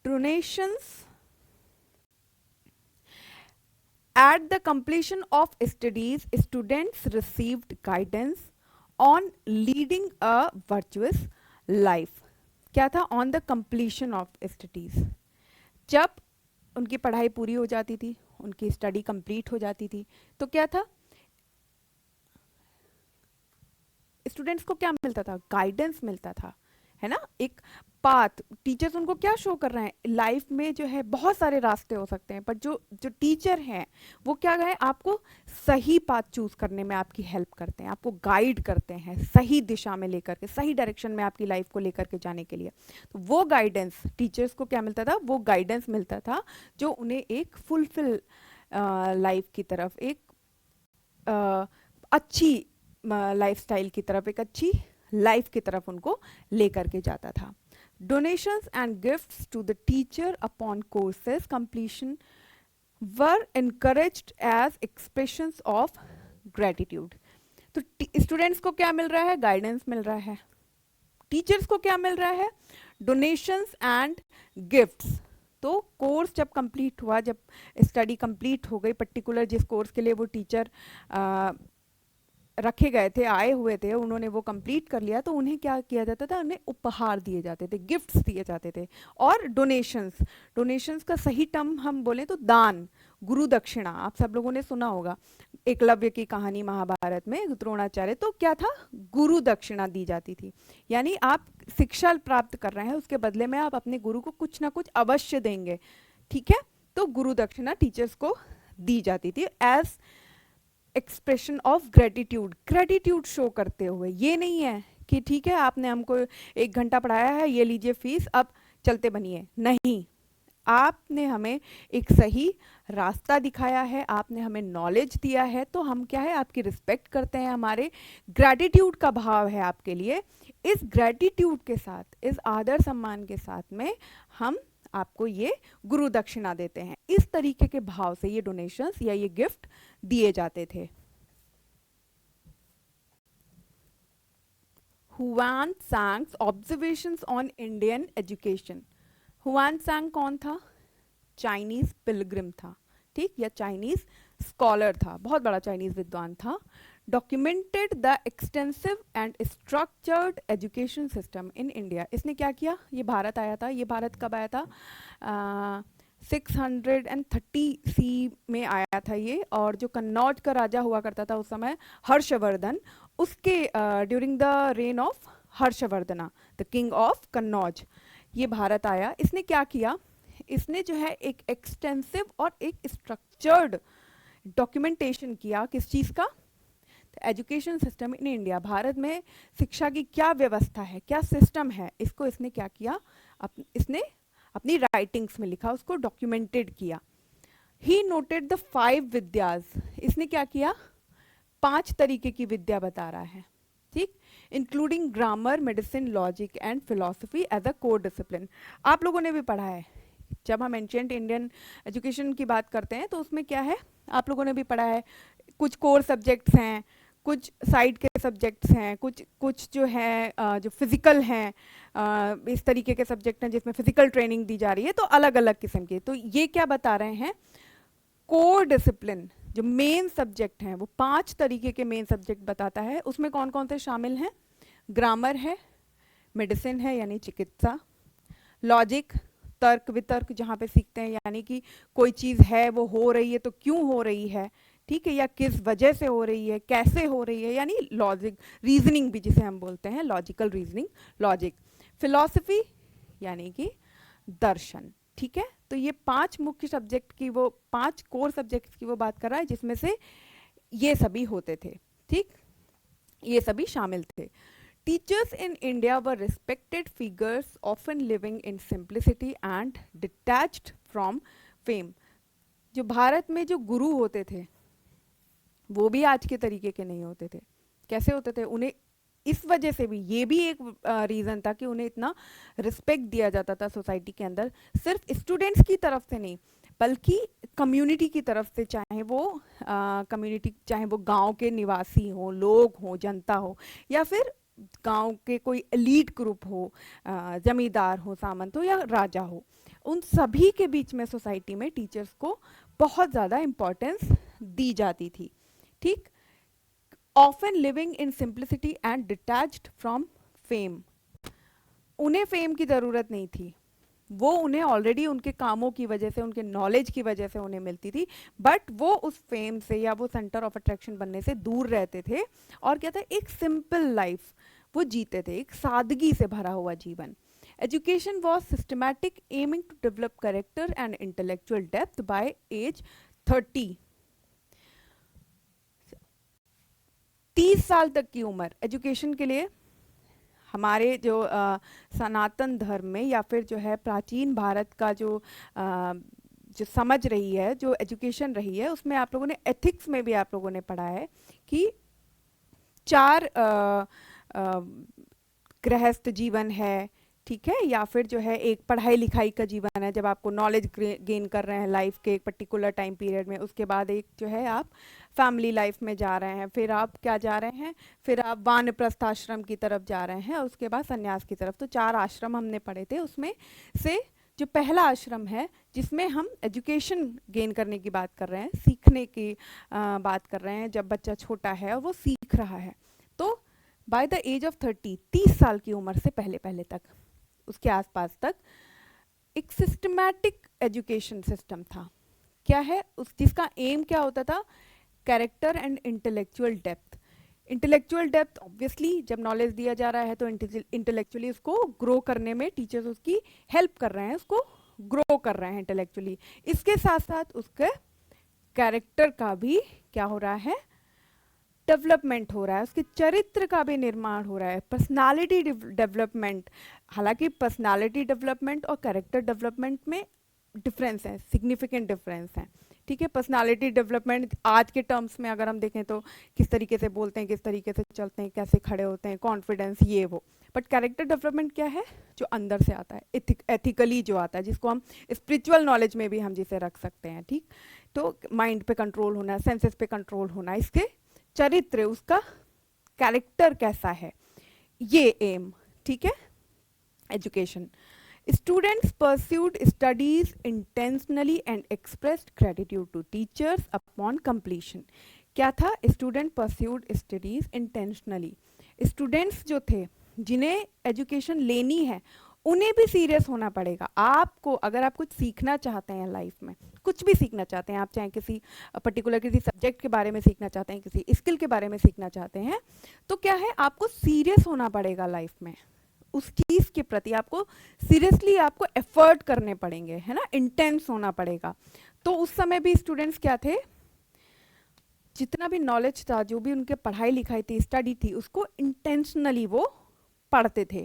Donations at the completion of studies, students received guidance on leading a virtuous life. क्या था, on the completion of studies, जब उनकी पढ़ाई पूरी हो जाती थी, उनकी स्टडी कंप्लीट हो जाती थी, तो क्या था, स्टूडेंट्स को क्या मिलता था, गाइडेंस मिलता था, है ना, एक पाथ। टीचर्स उनको क्या शो कर रहे हैं, लाइफ में जो है बहुत सारे रास्ते हो सकते हैं, पर जो टीचर हैं वो क्या है, आपको सही पाथ चूज करने में आपकी हेल्प करते हैं, आपको गाइड करते हैं सही दिशा में लेकर के, सही डायरेक्शन में आपकी लाइफ को लेकर के जाने के लिए। तो वो गाइडेंस टीचर्स को क्या मिलता था, वो गाइडेंस मिलता था जो उन्हें एक फुलफिल लाइफ की तरफ, एक अच्छी लाइफस्टाइल की तरफ, एक अच्छी लाइफ की तरफ उनको लेकर के जाता था। Donations and gifts to the teacher upon courses completion were encouraged as expressions of gratitude. तो स्टूडेंट्स को क्या मिल रहा है, गाइडेंस मिल रहा है, टीचर्स को क्या मिल रहा है, डोनेशंस एंड गिफ्ट्स। तो कोर्स जब कंप्लीट हुआ, जब स्टडी कंप्लीट हो गई, पर्टिकुलर जिस कोर्स के लिए वो टीचर रखे गए थे, आए हुए थे, उन्होंने वो कंप्लीट कर लिया, तो उन्हें क्या किया जाता था, उन्हें उपहार दिए जाते थे, गिफ्ट्स दिए जाते थे। और डोनेशंस का सही टर्म हम बोले तो दान, गुरु दक्षिणा, आप सब लोगों ने सुना होगा एकलव्य की कहानी महाभारत में, द्रोणाचार्य, तो क्या था, गुरु दक्षिणा दी जाती थी, यानी आप शिक्षा प्राप्त कर रहे हैं, उसके बदले में आप अपने गुरु को कुछ ना कुछ अवश्य देंगे, ठीक है। तो गुरु दक्षिणा टीचर्स को दी जाती थी as expression of gratitude, gratitude show करते हुए। ये नहीं है कि ठीक है आपने हमको 1 घंटा पढ़ाया है, ये लीजिए फीस, अब चलते बनिए, नहीं, आपने हमें एक सही रास्ता दिखाया है, आपने हमें नॉलेज दिया है, तो हम क्या है आपकी रिस्पेक्ट करते हैं, हमारे ग्रेटिट्यूड का भाव है आपके लिए। इस ग्रेटिट्यूड के साथ, इस आदर सम्मान के साथ में हम आपको ये गुरु दक्षिणा देते हैं। इस तरीके के भाव से ये डोनेशंस या ये गिफ्ट दिए जाते थे। Hwan songs observations on Indian education. Hwan सांग कौन था? चाइनीज पिलग्रिम था, ठीक, या चाइनीज स्कॉलर था, बहुत बड़ा चाइनीज विद्वान था। Documented the extensive and structured education system in India. इसने क्या किया? ये भारत आया था। ये भारत कब आया था? 630 सी में आया था ये। और जो कन्नौज का राजा हुआ करता था उस समय, हर्षवर्धन, उसके during the rain of Harshavardhana, the king of Kannauj, ये भारत आया। इसने क्या किया? इसने जो है एक एक्सटेंसिव और एक स्ट्रक्चर्ड डॉक्यूमेंटेशन किया। किस चीज़ का? Education system in India, Bharat में शिक्षा की क्या व्यवस्था है, क्या सिस्टम है, इसको इसने क्या किया? इसने अपनी राइटिंग्स में लिखा, उसको डॉक्यूमेंटेड किया। He noted the 5 विद्याज। इसने क्या किया? 5 तरीके की विद्या बता रहा है, ठीक, including grammar, medicine, logic and philosophy as a core discipline. आप लोगों ने भी पढ़ा है, जब हम एंशिएंट इंडियन एजुकेशन की बात करते हैं तो उसमें क्या है, आप लोगों ने भी पढ़ा है, कुछ कोर सब्जेक्ट्स हैं, कुछ साइड के सब्जेक्ट्स हैं, कुछ जो है जो फिजिकल हैं, इस तरीके के सब्जेक्ट हैं जिसमें फिजिकल ट्रेनिंग दी जा रही है, तो अलग अलग किस्म के। तो ये क्या बता रहे हैं? कोर डिसिप्लिन जो मेन सब्जेक्ट हैं, वो 5 तरीके के मेन सब्जेक्ट बताता है। उसमें कौन कौन से शामिल हैं? ग्रामर है, मेडिसिन है यानी चिकित्सा, लॉजिक तर्क वितर्क जहाँ पे सीखते हैं, यानी कि कोई चीज़ है वो हो रही है तो क्यों हो रही है, ठीक है, या किस वजह से हो रही है, कैसे हो रही है, यानी लॉजिक, रीजनिंग भी जिसे हम बोलते हैं, लॉजिकल रीजनिंग, लॉजिक। फिलॉसफी यानी कि दर्शन, ठीक है। तो ये 5 मुख्य सब्जेक्ट की, वो 5 कोर सब्जेक्ट्स की वो बात कर रहा है, जिसमें से ये सभी होते थे, ठीक, ये सभी शामिल थे। Teachers in India were respected figures, often living in simplicity and detached from fame. जो भारत में जो गुरु होते थे वो भी आज के तरीके के नहीं होते थे। कैसे होते थे? उन्हें इस वजह से भी, ये भी एक रीज़न था कि उन्हें इतना रिस्पेक्ट दिया जाता था सोसाइटी के अंदर, सिर्फ स्टूडेंट्स की तरफ से नहीं बल्कि कम्युनिटी की तरफ से, चाहे वो कम्युनिटी, चाहे वो गांव के निवासी हो, लोग हो, जनता हो, या फिर गांव के कोई एलीट ग्रुप हो, जमींदार हो, सामंत हो या राजा हो, उन सभी के बीच में सोसाइटी में टीचर्स को बहुत ज़्यादा इम्पोर्टेंस दी जाती थी, ठीक। Often living in simplicity and detached from fame. उन्हें फेम की ज़रूरत नहीं थी, वो उन्हें ऑलरेडी उनके कामों की वजह से, उनके नॉलेज की वजह से उन्हें मिलती थी, बट वो उस फेम से या वो सेंटर ऑफ अट्रैक्शन बनने से दूर रहते थे। और क्या था? एक सिंपल लाइफ वो जीते थे, एक सादगी से भरा हुआ जीवन। Education was systematic, aiming to develop character and intellectual depth by age 30। 30 साल तक की उम्र एजुकेशन के लिए हमारे जो सनातन धर्म में या फिर जो है प्राचीन भारत का जो समझ रही है, जो एजुकेशन रही है, उसमें आप लोगों ने एथिक्स में भी आप लोगों ने पढ़ा है कि 4 गृहस्थ जीवन है, ठीक है, या फिर जो है एक पढ़ाई लिखाई का जीवन है, जब आपको नॉलेज गेन कर रहे हैं लाइफ के एक पर्टिकुलर टाइम पीरियड में, उसके बाद एक जो है आप फैमिली लाइफ में जा रहे हैं, फिर आप क्या जा रहे हैं, फिर आप वानप्रस्थ आश्रम की तरफ जा रहे हैं, उसके बाद सन्यास की तरफ। तो 4 आश्रम हमने पढ़े थे, उसमें से जो पहला आश्रम है जिसमें हम एजुकेशन गेन करने की बात कर रहे हैं, सीखने की बात कर रहे हैं, जब बच्चा छोटा है और वो सीख रहा है, तो बाय द एज ऑफ 30 साल की उम्र से पहले पहले तक, उसके आसपास तक एक सिस्टमैटिक एजुकेशन सिस्टम था। क्या है उस, जिसका एम क्या होता था? Character and intellectual depth. Intellectual depth obviously जब नॉलेज दिया जा रहा है तो इंटेलेक्चुअली उसको ग्रो करने में टीचर्स उसकी हेल्प कर रहे हैं, उसको ग्रो कर रहे हैं इंटेलेक्चुअली, इसके साथ साथ उसके कैरेक्टर का भी क्या हो रहा है, डेवलपमेंट हो रहा है, उसके चरित्र का भी निर्माण हो रहा है, पर्सनालिटी डेवलपमेंट। हालांकि पर्सनालिटी डेवलपमेंट और कैरेक्टर डेवलपमेंट में डिफरेंस है, सिग्निफिकेंट डिफरेंस है, ठीक है। पर्सनालिटी डेवलपमेंट आज के टर्म्स में अगर हम देखें तो किस तरीके से बोलते हैं, किस तरीके से चलते हैं, कैसे खड़े होते हैं, कॉन्फिडेंस, ये वो। बट कैरेक्टर डेवलपमेंट क्या है, जो अंदर से आता है, एथिकली जो आता है, जिसको हम स्पिरिचुअल नॉलेज में भी हम जिसे रख सकते हैं, ठीक। तो माइंड पे कंट्रोल होना, सेंसेस पे कंट्रोल होना, इसके चरित्र, उसका कैरेक्टर कैसा है, ये एम, ठीक है, education. Students pursued studies intentionally and expressed gratitude to teachers upon completion. क्या था, student pursued studies intentionally, students जो थे जिन्हें एजुकेशन लेनी है उन्हें भी सीरियस होना पड़ेगा। आपको अगर आप कुछ सीखना चाहते हैं लाइफ में, कुछ भी सीखना चाहते हैं आप, चाहे किसी पर्टिकुलर किसी सब्जेक्ट के बारे में सीखना चाहते हैं, किसी स्किल के बारे में सीखना चाहते हैं, तो क्या है, आपको सीरियस होना पड़ेगा लाइफ में, उस चीज़ के प्रति आपको सीरियसली आपको एफर्ट करने पड़ेंगे, है ना, इंटेंस होना पड़ेगा। तो उस समय भी स्टूडेंट्स क्या थे, जितना भी नॉलेज था, जो भी उनके पढ़ाई लिखाई थी, स्टडी थी, उसको इंटेंशनली वो पढ़ते थे।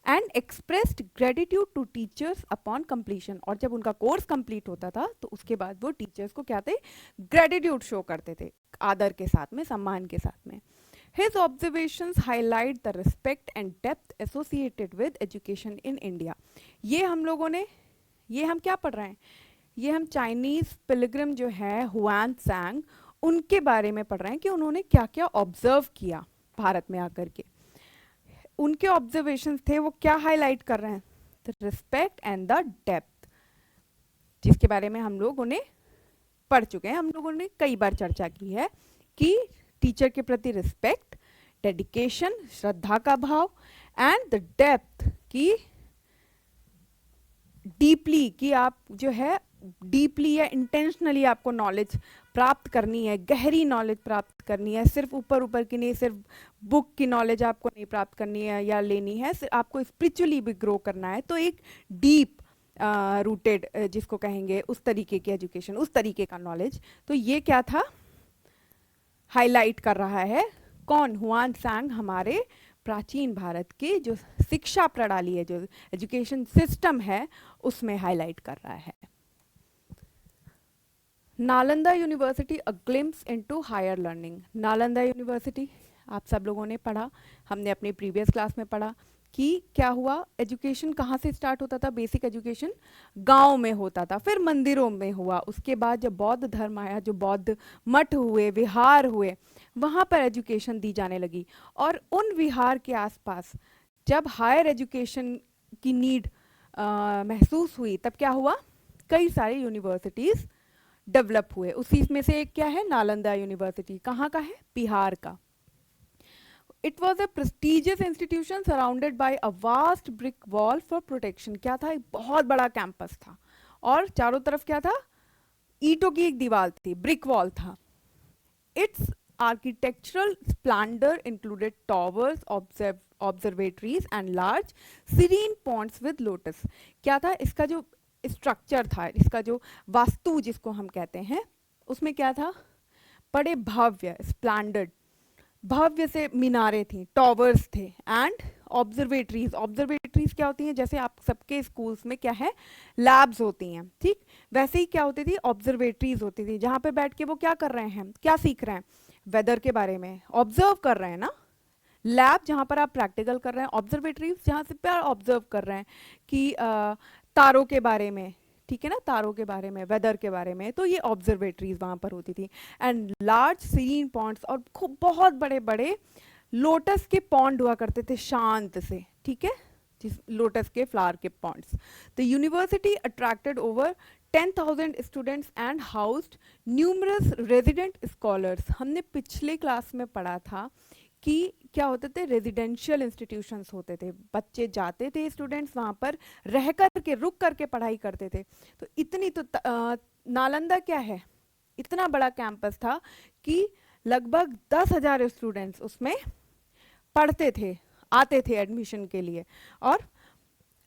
And expressed gratitude to teachers upon completion, और जब उनका कोर्स कंप्लीट होता था तो उसके बाद वो टीचर्स को क्या थे, ग्रेटिट्यूड शो करते थे, आदर के साथ में, सम्मान के साथ में। His observations highlight the respect and depth associated with education in India. ये हम लोगों ने, ये हम क्या पढ़ रहे हैं, ये हम चाइनीज पिलग्रिम जो है हुआन सांग, उनके बारे में पढ़ रहे हैं कि उन्होंने क्या क्या ऑब्जर्व किया भारत में आकर के। उनके ऑब्जर्वेशंस थे, वो क्या हाईलाइट कर रहे हैं, the respect and the depth, जिसके बारे में हम लोगों ने पढ़ चुके हैं, हम लोगों ने कई बार चर्चा की है कि टीचर के प्रति रिस्पेक्ट, डेडिकेशन, श्रद्धा का भाव, एंड द डेप्थ की डीपली, कि आप जो है डीपली या इंटेंशनली आपको नॉलेज प्राप्त करनी है, गहरी नॉलेज प्राप्त करनी है, सिर्फ ऊपर ऊपर की नहीं, सिर्फ बुक की नॉलेज आपको नहीं प्राप्त करनी है या लेनी है, आपको स्पिरिचुअली भी ग्रो करना है। तो एक डीप रूटेड जिसको कहेंगे उस तरीके की एजुकेशन, उस तरीके का नॉलेज, तो ये क्या था, हाईलाइट कर रहा है कौन, हुआन सांग, हमारे प्राचीन भारत की जो शिक्षा प्रणाली है, जो एजुकेशन सिस्टम है, उसमें हाईलाइट कर रहा है। Nalanda university a glimpse into higher learning. Nalanda university आप सब लोगों ने पढ़ा, हमने अपनी प्रीवियस क्लास में पढ़ा कि क्या हुआ, एजुकेशन कहाँ से स्टार्ट होता था, बेसिक एजुकेशन गांव में होता था, फिर मंदिरों में हुआ, उसके बाद जब बौद्ध धर्म आया, जो बौद्ध मठ हुए, विहार हुए, वहाँ पर एजुकेशन दी जाने लगी। और उन विहार के आसपास जब हायर एजुकेशन की नीड महसूस हुई, तब क्या हुआ, कई सारी यूनिवर्सिटीज़ डेवलप हुए। उसी में से एक क्या है, नालंदा यूनिवर्सिटी, कहाँ का है, बिहार का। It was a prestigious institution surrounded by a vast brick wall for protection. क्या था, एक बहुत बड़ा कैंपस था और चारों तरफ क्या था, ईंटों की एक दीवार थी, ब्रिक वॉल था। Its architectural splendor included towers, observatories and large serene ponds with lotus. क्या था, इसका जो स्ट्रक्चर था, इसका जो वास्तु जिसको हम कहते हैं, उसमें क्या था, बड़े भव्य, स्प्लैंडर्ड, भव्य से मीनारें थी, टॉवर्स थे, एंड ऑब्जर्वेटरीज। ऑब्जर्वेटरीज क्या होती हैं, जैसे आप सबके स्कूल्स में क्या है, लैब्स होती हैं, ठीक, वैसे ही क्या होती थी, ऑब्जर्वेटरीज होती थी, जहाँ पे बैठ के वो क्या कर रहे हैं, क्या सीख रहे हैं, वेदर के बारे में ऑब्जर्व कर रहे हैं ना। लैब जहाँ पर आप प्रैक्टिकल कर रहे हैं, ऑब्जर्वेटरीज जहाँ से पर ऑब्जर्व कर रहे हैं कि तारों के बारे में, ठीक है ना, तारों के बारे में, वेदर के बारे में, तो ये ऑब्जर्वेटरीज वहाँ पर होती थी। एंड लार्ज सीरीन पॉन्ड्स, और खूब बहुत बड़े बड़े लोटस के पॉन्ड हुआ करते थे, शांत से, ठीक है, जिस लोटस के फ्लावर के ponds. The university attracted over 10,000 students and housed numerous resident scholars. हमने पिछले क्लास में पढ़ा था कि क्या होते थे, रेजिडेंशियल इंस्टीट्यूशंस होते थे, बच्चे जाते थे, स्टूडेंट्स वहाँ पर रह कर के, रुक करके पढ़ाई करते थे। तो इतनी तो नालंदा क्या है, इतना बड़ा कैंपस था कि लगभग 10,000 स्टूडेंट्स उसमें पढ़ते थे, आते थे एडमिशन के लिए। और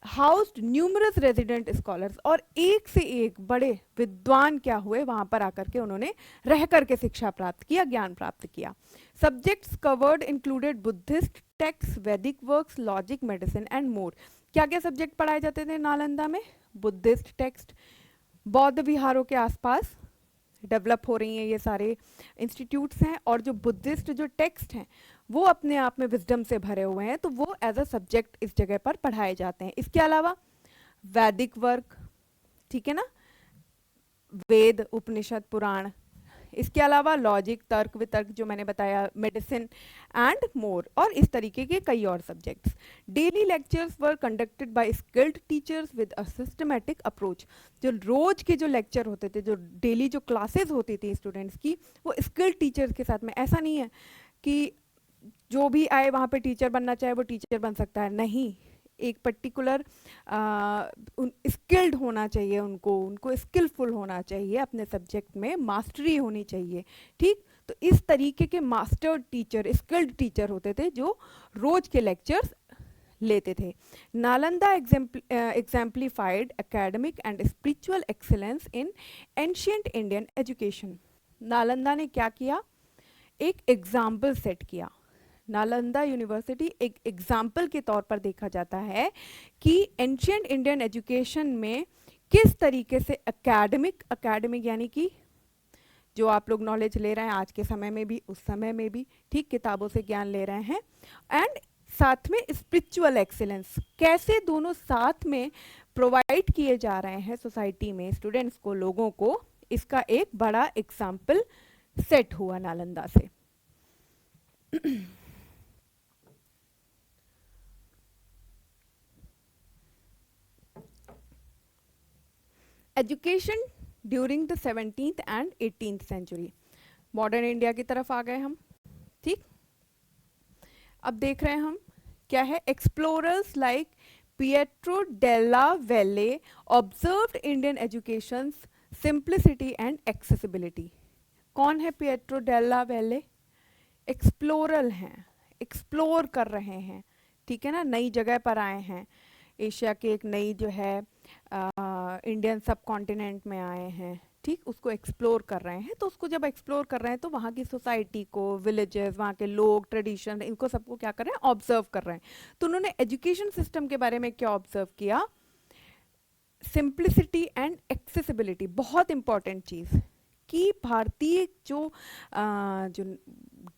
हाउस्ड न्यूमरस रेजिडेंट स्कॉलर्स, और एक से एक बड़े विद्वान क्या हुए वहां पर आकर के उन्होंने रह करके शिक्षा प्राप्त किया, ज्ञान प्राप्त किया। Subjects covered included Buddhist text, Vedic works, logic, medicine and more. क्या क्या सब्जेक्ट पढ़ाए जाते थे नालंदा में? बुद्धिस्ट टेक्स्ट, बौद्ध विहारों के आसपास डेवलप हो रही हैं ये सारे इंस्टीट्यूट्स हैं, और जो बुद्धिस्ट जो टेक्स्ट हैं वो अपने आप में विजडम से भरे हुए हैं, तो वो एज अ सब्जेक्ट इस जगह पर पढ़ाए जाते हैं। इसके अलावा वैदिक वर्क, ठीक है ना, वेद, उपनिषद, पुराण, इसके अलावा लॉजिक, तर्क वितर्क जो मैंने बताया, मेडिसिन एंड मोर, और इस तरीके के कई और subjects. Daily lectures were conducted by skilled teachers with a systematic approach. जो रोज के जो लेक्चर होते थे, जो डेली जो क्लासेस होती थी स्टूडेंट्स की, वो स्किल्ड टीचर्स के साथ में, ऐसा नहीं है कि जो भी आए वहाँ पे टीचर बनना चाहे वो टीचर बन सकता है, नहीं, एक पर्टिकुलर स्किल्ड होना चाहिए, उनको स्किलफुल होना चाहिए, अपने सब्जेक्ट में मास्टरी होनी चाहिए, ठीक। तो इस तरीके के मास्टर टीचर, स्किल्ड टीचर होते थे जो रोज के लेक्चर्स लेते थे। Nalanda exemplified academic and spiritual excellence in ancient Indian education. Nalanda ने क्या किया? एक एग्जाम्पल सेट किया। नालंदा यूनिवर्सिटी एक एग्जाम्पल के तौर पर देखा जाता है कि एंशियंट इंडियन एजुकेशन में किस तरीके से एकेडमिक यानी कि जो आप लोग नॉलेज ले रहे हैं आज के समय में भी, उस समय में भी, ठीक, किताबों से ज्ञान ले रहे हैं, एंड साथ में स्पिरिचुअल एक्सीलेंस, कैसे दोनों साथ में प्रोवाइड किए जा रहे हैं सोसाइटी में स्टूडेंट्स को, लोगों को, इसका एक बड़ा एग्जाम्पल सेट हुआ नालंदा से। Education during the 17th and 18th century. Modern India की तरफ आ गए हम, ठीक। अब देख रहे हैं हम क्या है। एक्सप्लोरर्स लाइक पिएट्रो डेला वेले observed Indian education simplicity and accessibility. कौन है पिएट्रो डेला वेले? एक्सप्लोरर हैं, एक्सप्लोर कर रहे हैं, ठीक है ना, नई जगह पर आए हैं, एशिया के एक नई जो है इंडियन सब कॉन्टिनेंट में आए हैं, ठीक, उसको एक्सप्लोर कर रहे हैं। तो उसको जब एक्सप्लोर कर रहे हैं तो वहाँ की सोसाइटी को, विलेजेस, वहाँ के लोग, ट्रेडिशन, इनको सबको क्या कर रहे हैं? ऑब्जर्व कर रहे हैं। तो उन्होंने एजुकेशन सिस्टम के बारे में क्या ऑब्जर्व किया? सिंप्लिसिटी एंड एक्सेसिबिलिटी, बहुत इंपॉर्टेंट चीज़, कि भारतीय जो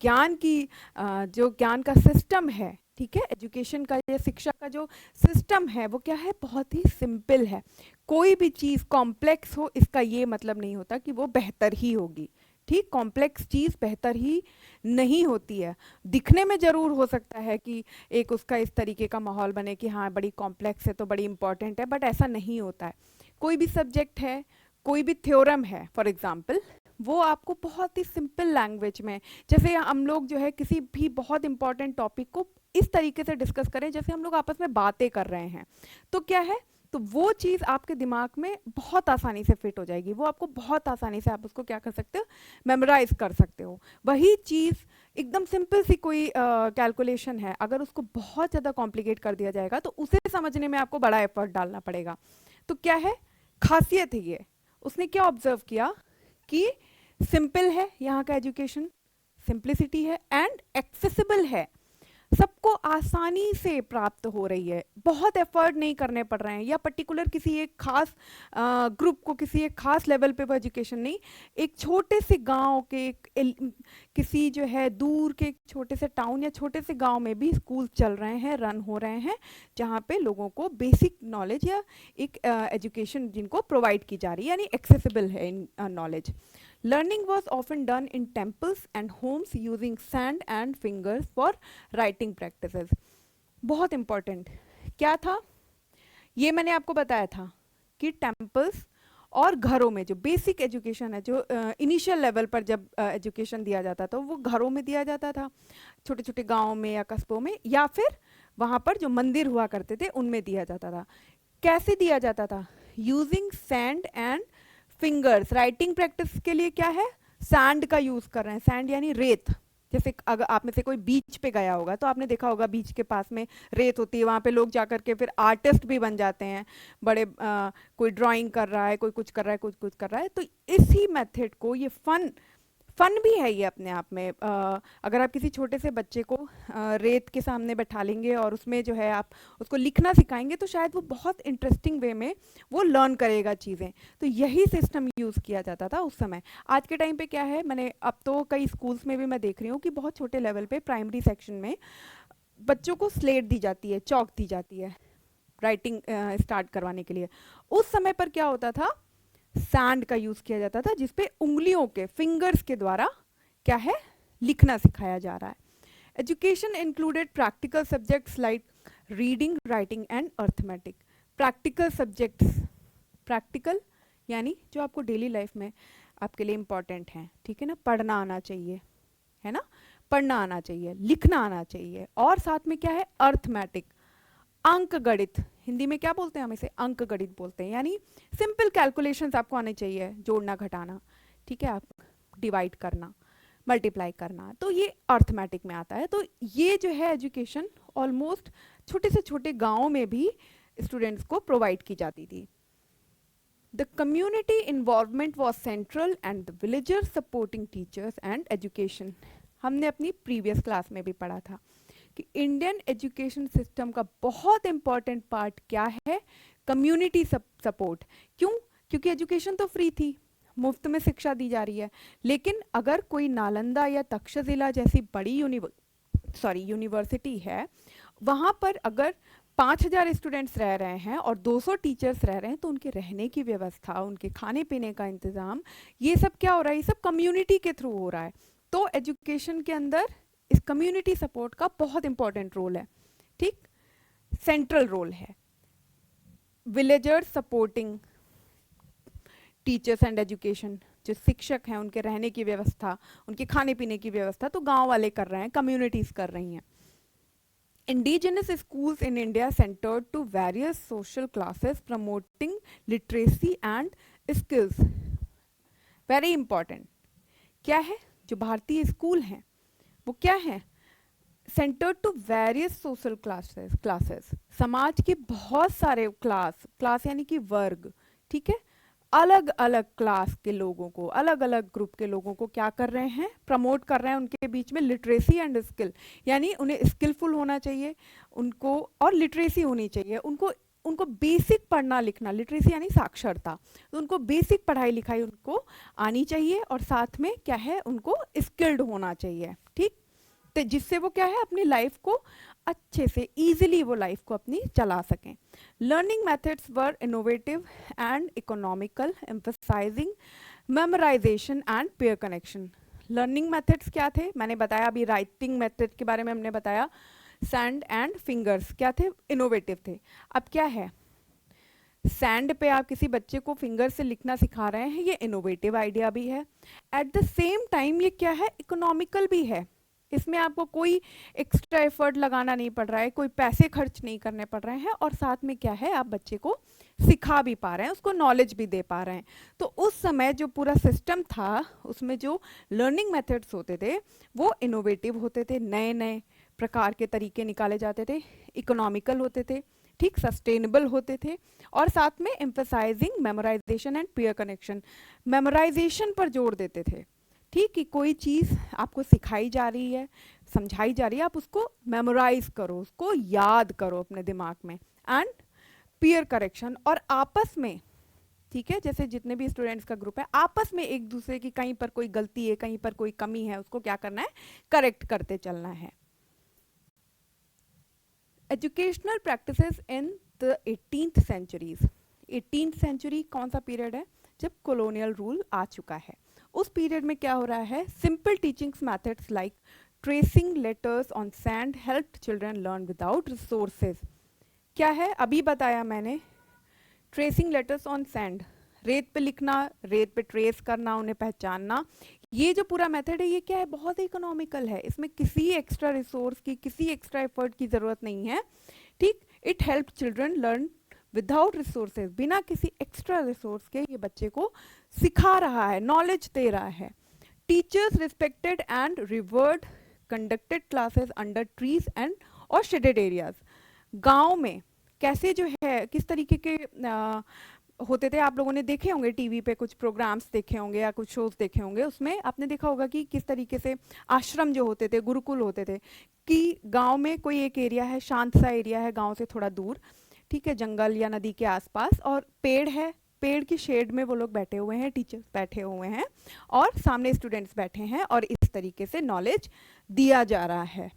ज्ञान की जो ज्ञान का सिस्टम है, ठीक है, एजुकेशन का, या शिक्षा का जो सिस्टम है, वो क्या है? बहुत ही सिंपल है। कोई भी चीज़ कॉम्प्लेक्स हो इसका ये मतलब नहीं होता कि वो बेहतर ही होगी, ठीक। कॉम्प्लेक्स चीज़ बेहतर ही नहीं होती है। दिखने में ज़रूर हो सकता है कि एक उसका इस तरीके का माहौल बने कि हाँ बड़ी कॉम्प्लेक्स है तो बड़ी इंपॉर्टेंट है, बट ऐसा नहीं होता है। कोई भी सब्जेक्ट है, कोई भी थ्योरम है फॉर एग्जांपल, वो आपको बहुत ही सिंपल लैंग्वेज में, जैसे हम लोग जो है किसी भी बहुत इंपॉर्टेंट टॉपिक को इस तरीके से डिस्कस करें जैसे हम लोग आपस में बातें कर रहे हैं, तो क्या है, तो वो चीज़ आपके दिमाग में बहुत आसानी से फिट हो जाएगी, वो आपको बहुत आसानी से आप उसको क्या कर सकते हो? मेमोराइज कर सकते हो। वही चीज़ एकदम सिंपल सी कोई कैलकुलेशन है, अगर उसको बहुत ज़्यादा कॉम्प्लिकेट कर दिया जाएगा तो उसे समझने में आपको बड़ा एफर्ट डालना पड़ेगा। तो क्या है, खासियत है ये। उसने क्या ऑब्जर्व किया कि सिंपल है यहाँ का एजुकेशन, सिंप्लिसिटी है एंड एक्सेसिबल है, सबको आसानी से प्राप्त हो रही है, बहुत एफर्ट नहीं करने पड़ रहे हैं, या पर्टिकुलर किसी एक खास ग्रुप को किसी एक खास लेवल पे वो एजुकेशन नहीं, एक छोटे से गांव के किसी जो है दूर के छोटे से टाउन या छोटे से गांव में भी स्कूल चल रहे हैं, रन हो रहे हैं, जहाँ पे लोगों को बेसिक नॉलेज या एक एजुकेशन जिनको प्रोवाइड की जा रही है, यानी एक्सेसिबल है in knowledge. Learning was often done in temples and homes using sand and fingers for writing practices. बहुत important क्या था? ये मैंने आपको बताया था कि टेम्पल्स और घरों में जो बेसिक एजुकेशन है, जो इनिशियल लेवल पर जब एजुकेशन दिया जाता था वो घरों में दिया जाता था, छोटे छोटे गाँव में या कस्बों में, या फिर वहाँ पर जो मंदिर हुआ करते थे उनमें दिया जाता था। कैसे दिया जाता था? Using sand and fingers. Writing practice के लिए क्या है? सैंड का यूज कर रहे हैं, सैंड यानी रेत, जैसे अगर आप में से कोई बीच पे गया होगा तो आपने देखा होगा बीच के पास में रेत होती है, वहाँ पे लोग जा करके फिर आर्टिस्ट भी बन जाते हैं, बड़े कोई ड्राइंग कर रहा है, कोई कुछ कर रहा है, कुछ कुछ कर रहा है। तो इसी मेथड को, ये फन फन भी है ये अपने आप में। अगर आप किसी छोटे से बच्चे को रेत के सामने बैठा लेंगे और उसमें जो है आप उसको लिखना सिखाएंगे तो शायद वो बहुत इंटरेस्टिंग वे में वो लर्न करेगा चीज़ें। तो यही सिस्टम यूज़ किया जाता था उस समय। आज के टाइम पे क्या है, मैंने अब तो कई स्कूल्स में भी मैं देख रही हूँ कि बहुत छोटे लेवल पे प्राइमरी सेक्शन में बच्चों को स्लेट दी जाती है, चौक दी जाती है राइटिंग स्टार्ट करवाने के लिए। उस समय पर क्या होता था, सैंड का यूज किया जाता था जिसपे उंगलियों के फिंगर्स के द्वारा क्या है, लिखना सिखाया जा रहा है। Education included practical subjects like reading, writing and arithmetic. Practical subjects, practical यानी जो आपको डेली लाइफ में आपके लिए इंपॉर्टेंट हैं, ठीक है ना, पढ़ना आना चाहिए, है ना, पढ़ना आना चाहिए, लिखना आना चाहिए, और साथ में क्या है, अर्थमेटिक, अंक गणित, हिंदी में क्या बोलते हैं हम इसे, अंक गणित बोलते हैं, यानी सिंपल कैलकुलेशंस आपको आने चाहिए, जोड़ना घटाना, ठीक है, आप डिवाइड करना, मल्टीप्लाई करना, तो ये अर्थमेटिक में आता है। तो ये जो है एजुकेशन ऑलमोस्ट छोटे से छोटे गाँव में भी स्टूडेंट्स को प्रोवाइड की जाती थी। The community involvement was central and the villagers supporting teachers and education। हमने अपनी प्रीवियस क्लास में भी पढ़ा था कि इंडियन एजुकेशन सिस्टम का बहुत इंपॉर्टेंट पार्ट क्या है, कम्युनिटी सपोर्ट। क्यों? क्योंकि एजुकेशन तो फ्री थी, मुफ्त में शिक्षा दी जा रही है, लेकिन अगर कोई नालंदा या तक्षशिला जैसी बड़ी यूनिवर्सिटी है, वहाँ पर अगर 5000 स्टूडेंट्स रह रहे हैं और 200 टीचर्स रह रहे हैं, तो उनके रहने की व्यवस्था, उनके खाने पीने का इंतज़ाम, ये सब क्या हो रहा है, ये सब कम्युनिटी के थ्रू हो रहा है। तो एजुकेशन के अंदर इस कम्युनिटी सपोर्ट का बहुत इंपॉर्टेंट रोल है, ठीक, सेंट्रल रोल है। Villagers supporting teachers and education, जो शिक्षक हैं उनके रहने की व्यवस्था, उनके खाने पीने की व्यवस्था तो गांव वाले कर रहे हैं, कम्युनिटीज कर रही हैं। Indigenous schools in India centered to various social classes promoting literacy and skills। Very important। क्या है, जो भारतीय स्कूल हैं वो क्या है, centred to various social classes, समाज के बहुत सारे क्लास यानी कि वर्ग, ठीक है, अलग अलग क्लास के लोगों को, अलग अलग ग्रुप के लोगों को क्या कर रहे हैं, प्रमोट कर रहे हैं उनके बीच में लिटरेसी एंड स्किल, यानी उन्हें स्किलफुल होना चाहिए उनको, और लिटरेसी होनी चाहिए उनको, उनको बेसिक पढ़ना लिखना, लिटरेसी यानी साक्षरता, तो उनको बेसिक पढ़ाई लिखाई उनको आनी चाहिए, और साथ में क्या है, उनको स्किल्ड होना चाहिए, ठीक, तो जिससे वो क्या है, अपनी लाइफ को अच्छे से इजीली वो लाइफ को अपनी चला सकें। Learning methods were innovative and economical, emphasising memorisation and pair connection. Learning methods क्या थे, मैंने बताया अभी, राइटिंग मेथड के बारे में हमने बताया, सैंड एंड फिंगर्स क्या थे, इनोवेटिव थे। अब क्या है, सैंड पे आप किसी बच्चे को फिंगर से लिखना सिखा रहे हैं, ये इनोवेटिव आइडिया भी है, एट द सेम टाइम ये क्या है, इकोनॉमिकल भी है, इसमें आपको कोई एक्स्ट्रा एफर्ट लगाना नहीं पड़ रहा है, कोई पैसे खर्च नहीं करने पड़ रहे हैं, और साथ में क्या है, आप बच्चे को सिखा भी पा रहे हैं, उसको नॉलेज भी दे पा रहे हैं। तो उस समय जो पूरा सिस्टम था उसमें जो लर्निंग मेथड्स होते थे वो इनोवेटिव होते थे, नए नए प्रकार के तरीके निकाले जाते थे, इकोनॉमिकल होते थे, ठीक, सस्टेनेबल होते थे, और साथ में emphasising memorisation and peer connection, memorisation पर जोर देते थे, ठीक, कि कोई चीज़ आपको सिखाई जा रही है, समझाई जा रही है, आप उसको मेमोराइज करो, उसको याद करो अपने दिमाग में, एंड पीयर करेक्शन, और आपस में, ठीक है, जैसे जितने भी स्टूडेंट्स का ग्रुप है, आपस में एक दूसरे की कहीं पर कोई गलती है, कहीं पर कोई कमी है, उसको क्या करना है, करेक्ट करते चलना है। Educational practices in the 18th centuries. 18th century कौन सा पीरियड है, जब कॉलोनियल रूल आ चुका है। उस पीरियड में क्या हो रहा है, simple teachings methods like tracing letters on sand helped children learn without resources. क्या है, अभी बताया मैंने, ट्रेसिंग लेटर्स ऑन सैंड, रेत पे लिखना, रेत पे ट्रेस करना, उन्हें पहचानना, ये जो पूरा मेथड है ये क्या है, बहुत ही इकोनॉमिकल है, इसमें किसी एक्स्ट्रा रिसोर्स की, किसी एक्स्ट्रा एफर्ट की ज़रूरत नहीं है, ठीक, it help children learn without resources, बिना किसी एक्स्ट्रा रिसोर्स के ये बच्चे को सिखा रहा है, नॉलेज दे रहा है। Teachers respected and revered conducted classes under trees and और शेडेड एरियाज। गांव में कैसे जो है किस तरीके के होते थे, आप लोगों ने देखे होंगे टीवी पे कुछ प्रोग्राम्स देखे होंगे या कुछ शोज देखे होंगे, उसमें आपने देखा होगा कि किस तरीके से आश्रम जो होते थे, गुरुकुल होते थे, कि गांव में कोई एक एरिया है, शांत सा एरिया है गांव से थोड़ा दूर, ठीक है, जंगल या नदी के आसपास, और पेड़ है, पेड़ की शेड में वो लोग बैठे हुए हैं, टीचर्स बैठे हुए हैं और सामने स्टूडेंट्स बैठे हैं और इस तरीके से नॉलेज दिया जा रहा है।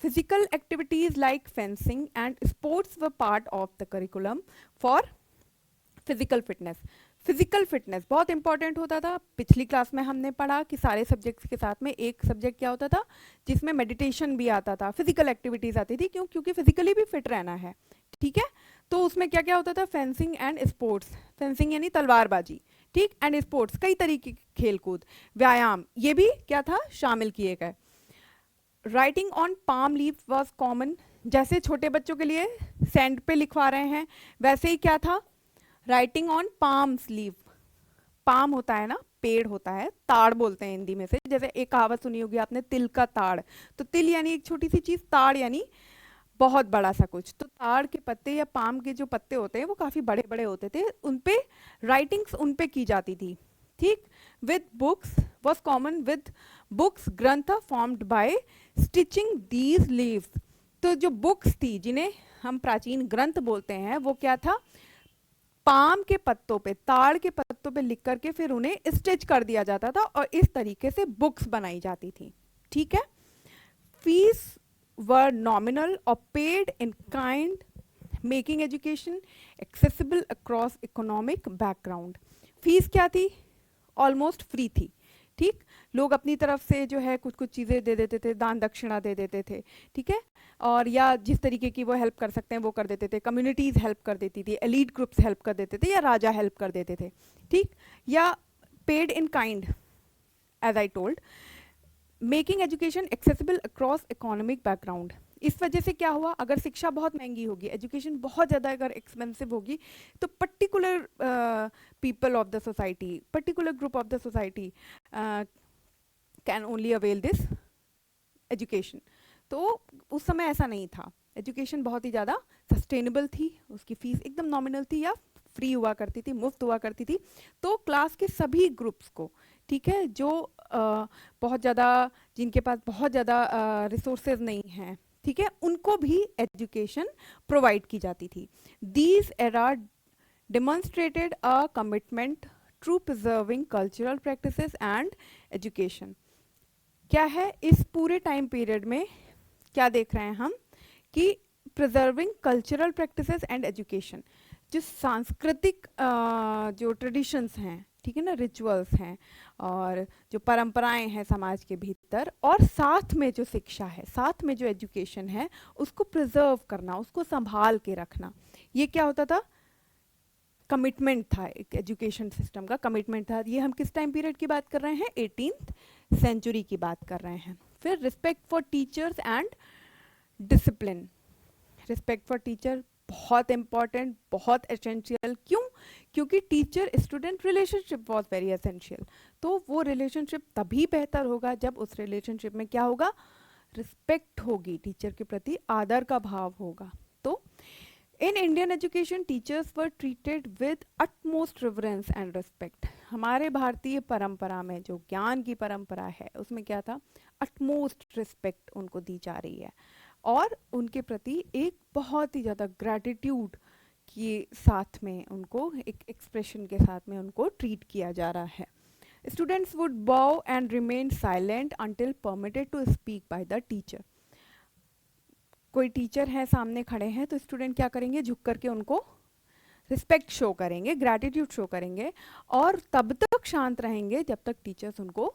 Physical activities like fencing and sports were part of the curriculum for physical fitness. Physical fitness बहुत इंपॉर्टेंट होता था। पिछली क्लास में हमने पढ़ा कि सारे सब्जेक्ट्स के साथ में एक सब्जेक्ट क्या होता था जिसमें मेडिटेशन भी आता था, फिजिकल एक्टिविटीज आती थी, क्योंकि फिजिकली भी फिट रहना है, ठीक है। तो उसमें क्या क्या होता था, फेंसिंग एंड स्पोर्ट्स, फेंसिंग यानी तलवारबाजी, ठीक, एंड स्पोर्ट्स कई तरीके के खेलकूद, व्यायाम, ये भी क्या था शामिल किए गए। Writing on palm leaf was common, जैसे छोटे बच्चों के लिए सैंड पे लिखवा रहे हैं वैसे ही क्या था, writing on palms leaf, palm होता है ना पेड़ होता है, ताड़ बोलते हैं हिंदी में से, जैसे एक कहावत सुनी होगी आपने, तिल का ताड़, तो तिल यानी एक छोटी सी चीज, ताड़ यानी बहुत बड़ा सा कुछ, तो ताड़ के पत्ते या पाम के जो पत्ते होते हैं वो काफी बड़े बड़े होते थे, उनपे राइटिंग्स उनपे की जाती थी, ठीक। With books was common, with books ग्रंथ formed by stitching these leaves, तो जो बुक्स थी जिन्हें हम प्राचीन ग्रंथ बोलते हैं वो क्या था, पाम के पत्तों पे, ताड़ के पत्तों पे लिख करके फिर उन्हें स्टिच कर दिया जाता था और इस तरीके से बुक्स बनाई जाती थी, ठीक है। फीस वर नॉमिनल और paid in kind, making education accessible across economic background. Fees क्या थी, ऑलमोस्ट फ्री थी, ठीक, लोग अपनी तरफ से जो है कुछ कुछ चीज़ें दे देते थे, दान दक्षिणा दे देते थे, ठीक है, और या जिस तरीके की वो हेल्प कर सकते हैं वो कर देते थे, कम्युनिटीज़ हेल्प कर देती थी, एलीट ग्रुप्स हेल्प कर देते थे या राजा हेल्प कर देते थे, ठीक, या paid in kind as I told, making education accessible across economic background. इस वजह से क्या हुआ, अगर शिक्षा बहुत महंगी होगी, एजुकेशन बहुत ज़्यादा अगर एक्सपेंसिव होगी, तो particular people of the society, particular group of the society can only avail this education. तो उस समय ऐसा नहीं था, एजुकेशन बहुत ही ज़्यादा सस्टेनेबल थी, उसकी फीस एकदम नॉमिनल थी या फ्री हुआ करती थी, मुफ्त हुआ करती थी, तो क्लास के सभी ग्रुप्स को, ठीक है, जो बहुत ज़्यादा, जिनके पास बहुत ज़्यादा रिसोर्सेज नहीं हैं, ठीक है, उनको भी एजुकेशन प्रोवाइड की जाती थी। These era demonstrated a commitment to preserving cultural practices and education. क्या है इस पूरे टाइम पीरियड में क्या देख रहे हैं हम कि preserving cultural practices and education, जो सांस्कृतिक जो ट्रेडिशंस हैं, ठीक है ना, रिचुअल्स हैं और जो परंपराएं हैं समाज के भीतर, और साथ में जो शिक्षा है, साथ में जो एजुकेशन है, उसको प्रिजर्व करना, उसको संभाल के रखना, ये क्या होता था, कमिटमेंट था, एक एजुकेशन सिस्टम का कमिटमेंट था। ये हम किस टाइम पीरियड की बात कर रहे हैं, 18th सेंचुरी की बात कर रहे हैं। फिर respect for teachers and discipline, respect for teacher बहुत इंपॉर्टेंट, बहुत एसेंशियल, क्यों, क्योंकि teacher student relationship was very essential, तो वो रिलेशनशिप तभी बेहतर होगा जब उस रिलेशनशिप में क्या होगा, रिस्पेक्ट होगी, टीचर के प्रति आदर का भाव होगा। तो in Indian education teachers were treated with utmost reverence and respect. हमारे भारतीय परंपरा में जो ज्ञान की परंपरा है उसमें क्या था, अटमोस्ट रिस्पेक्ट उनको दी जा रही है और उनके प्रति एक बहुत ही ज़्यादा ग्रैटिट्यूड के साथ में उनको, एक एक्सप्रेशन के साथ में उनको ट्रीट किया जा रहा है। Students would bow and remain silent until permitted to speak by the teacher. कोई टीचर है सामने खड़े हैं तो स्टूडेंट क्या करेंगे, झुक करके उनको रिस्पेक्ट शो करेंगे, ग्रैटिट्यूड शो करेंगे और तब तक शांत रहेंगे जब तक टीचर्स उनको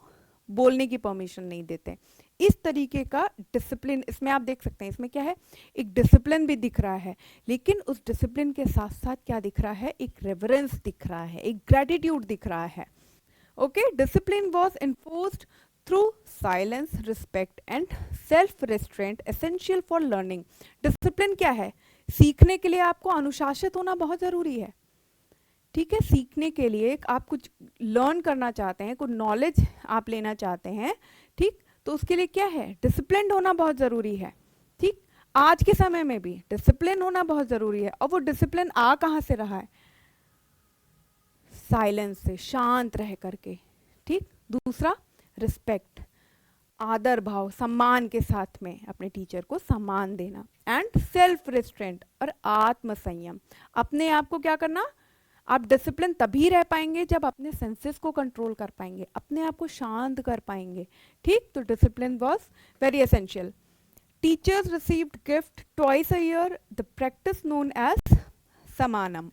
बोलने की परमिशन नहीं देते। इस तरीके का डिसिप्लिन इसमें आप देख सकते हैं, इसमें क्या है, एक डिसिप्लिन भी दिख रहा है, लेकिन उस डिसिप्लिन के साथ साथ क्या दिख रहा है, एक रेवरेंस दिख रहा है, एक ग्रैटिट्यूड दिख रहा है। Okay, discipline was enforced through silence, respect and self restraint essential for learning. Discipline क्या है, सीखने के लिए आपको अनुशासित होना बहुत जरूरी है, ठीक है, सीखने के लिए आप कुछ लर्न करना चाहते हैं, कुछ नॉलेज आप लेना चाहते हैं, ठीक, तो उसके लिए क्या है, डिसिप्लिन होना बहुत जरूरी है। ठीक, आज के समय में भी डिसिप्लिन होना बहुत जरूरी है। और वो डिसिप्लिन आ कहाँ से रहा है, साइलेंस से, शांत रह करके। ठीक, दूसरा रिस्पेक्ट, आदर भाव, सम्मान के साथ में अपने टीचर को सम्मान देना। एंड सेल्फ रिस्ट्रेंट और आत्म संयम, अपने आप को क्या करना, आप डिसिप्लिन तभी रह पाएंगे जब अपने सेंसेस को कंट्रोल कर पाएंगे, अपने आप को शांत कर पाएंगे। ठीक, तो discipline was very essential. Teachers received gift twice a year, the practice known as samanam.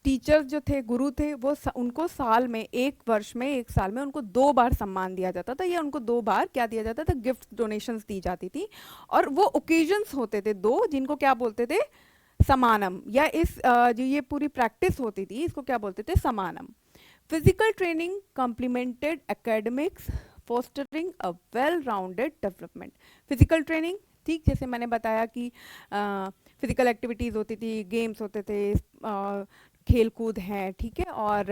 Teachers जो थे, गुरु थे, वो उनको साल में, एक वर्ष में, एक साल में उनको 2 बार सम्मान दिया जाता था, या उनको 2 बार क्या दिया जाता था, गिफ्ट डोनेशंस दी जाती थी। और वो ओकेजन्स होते थे 2, जिनको क्या बोलते थे, समानम, या इस जो ये पूरी प्रैक्टिस होती थी इसको क्या बोलते थे, samanam. Physical training complemented academics, fostering a well rounded development. Physical training, ठीक, जैसे मैंने बताया कि फिजिकल एक्टिविटीज़ होती थी, गेम्स होते थे, खेल कूद है, ठीक है, और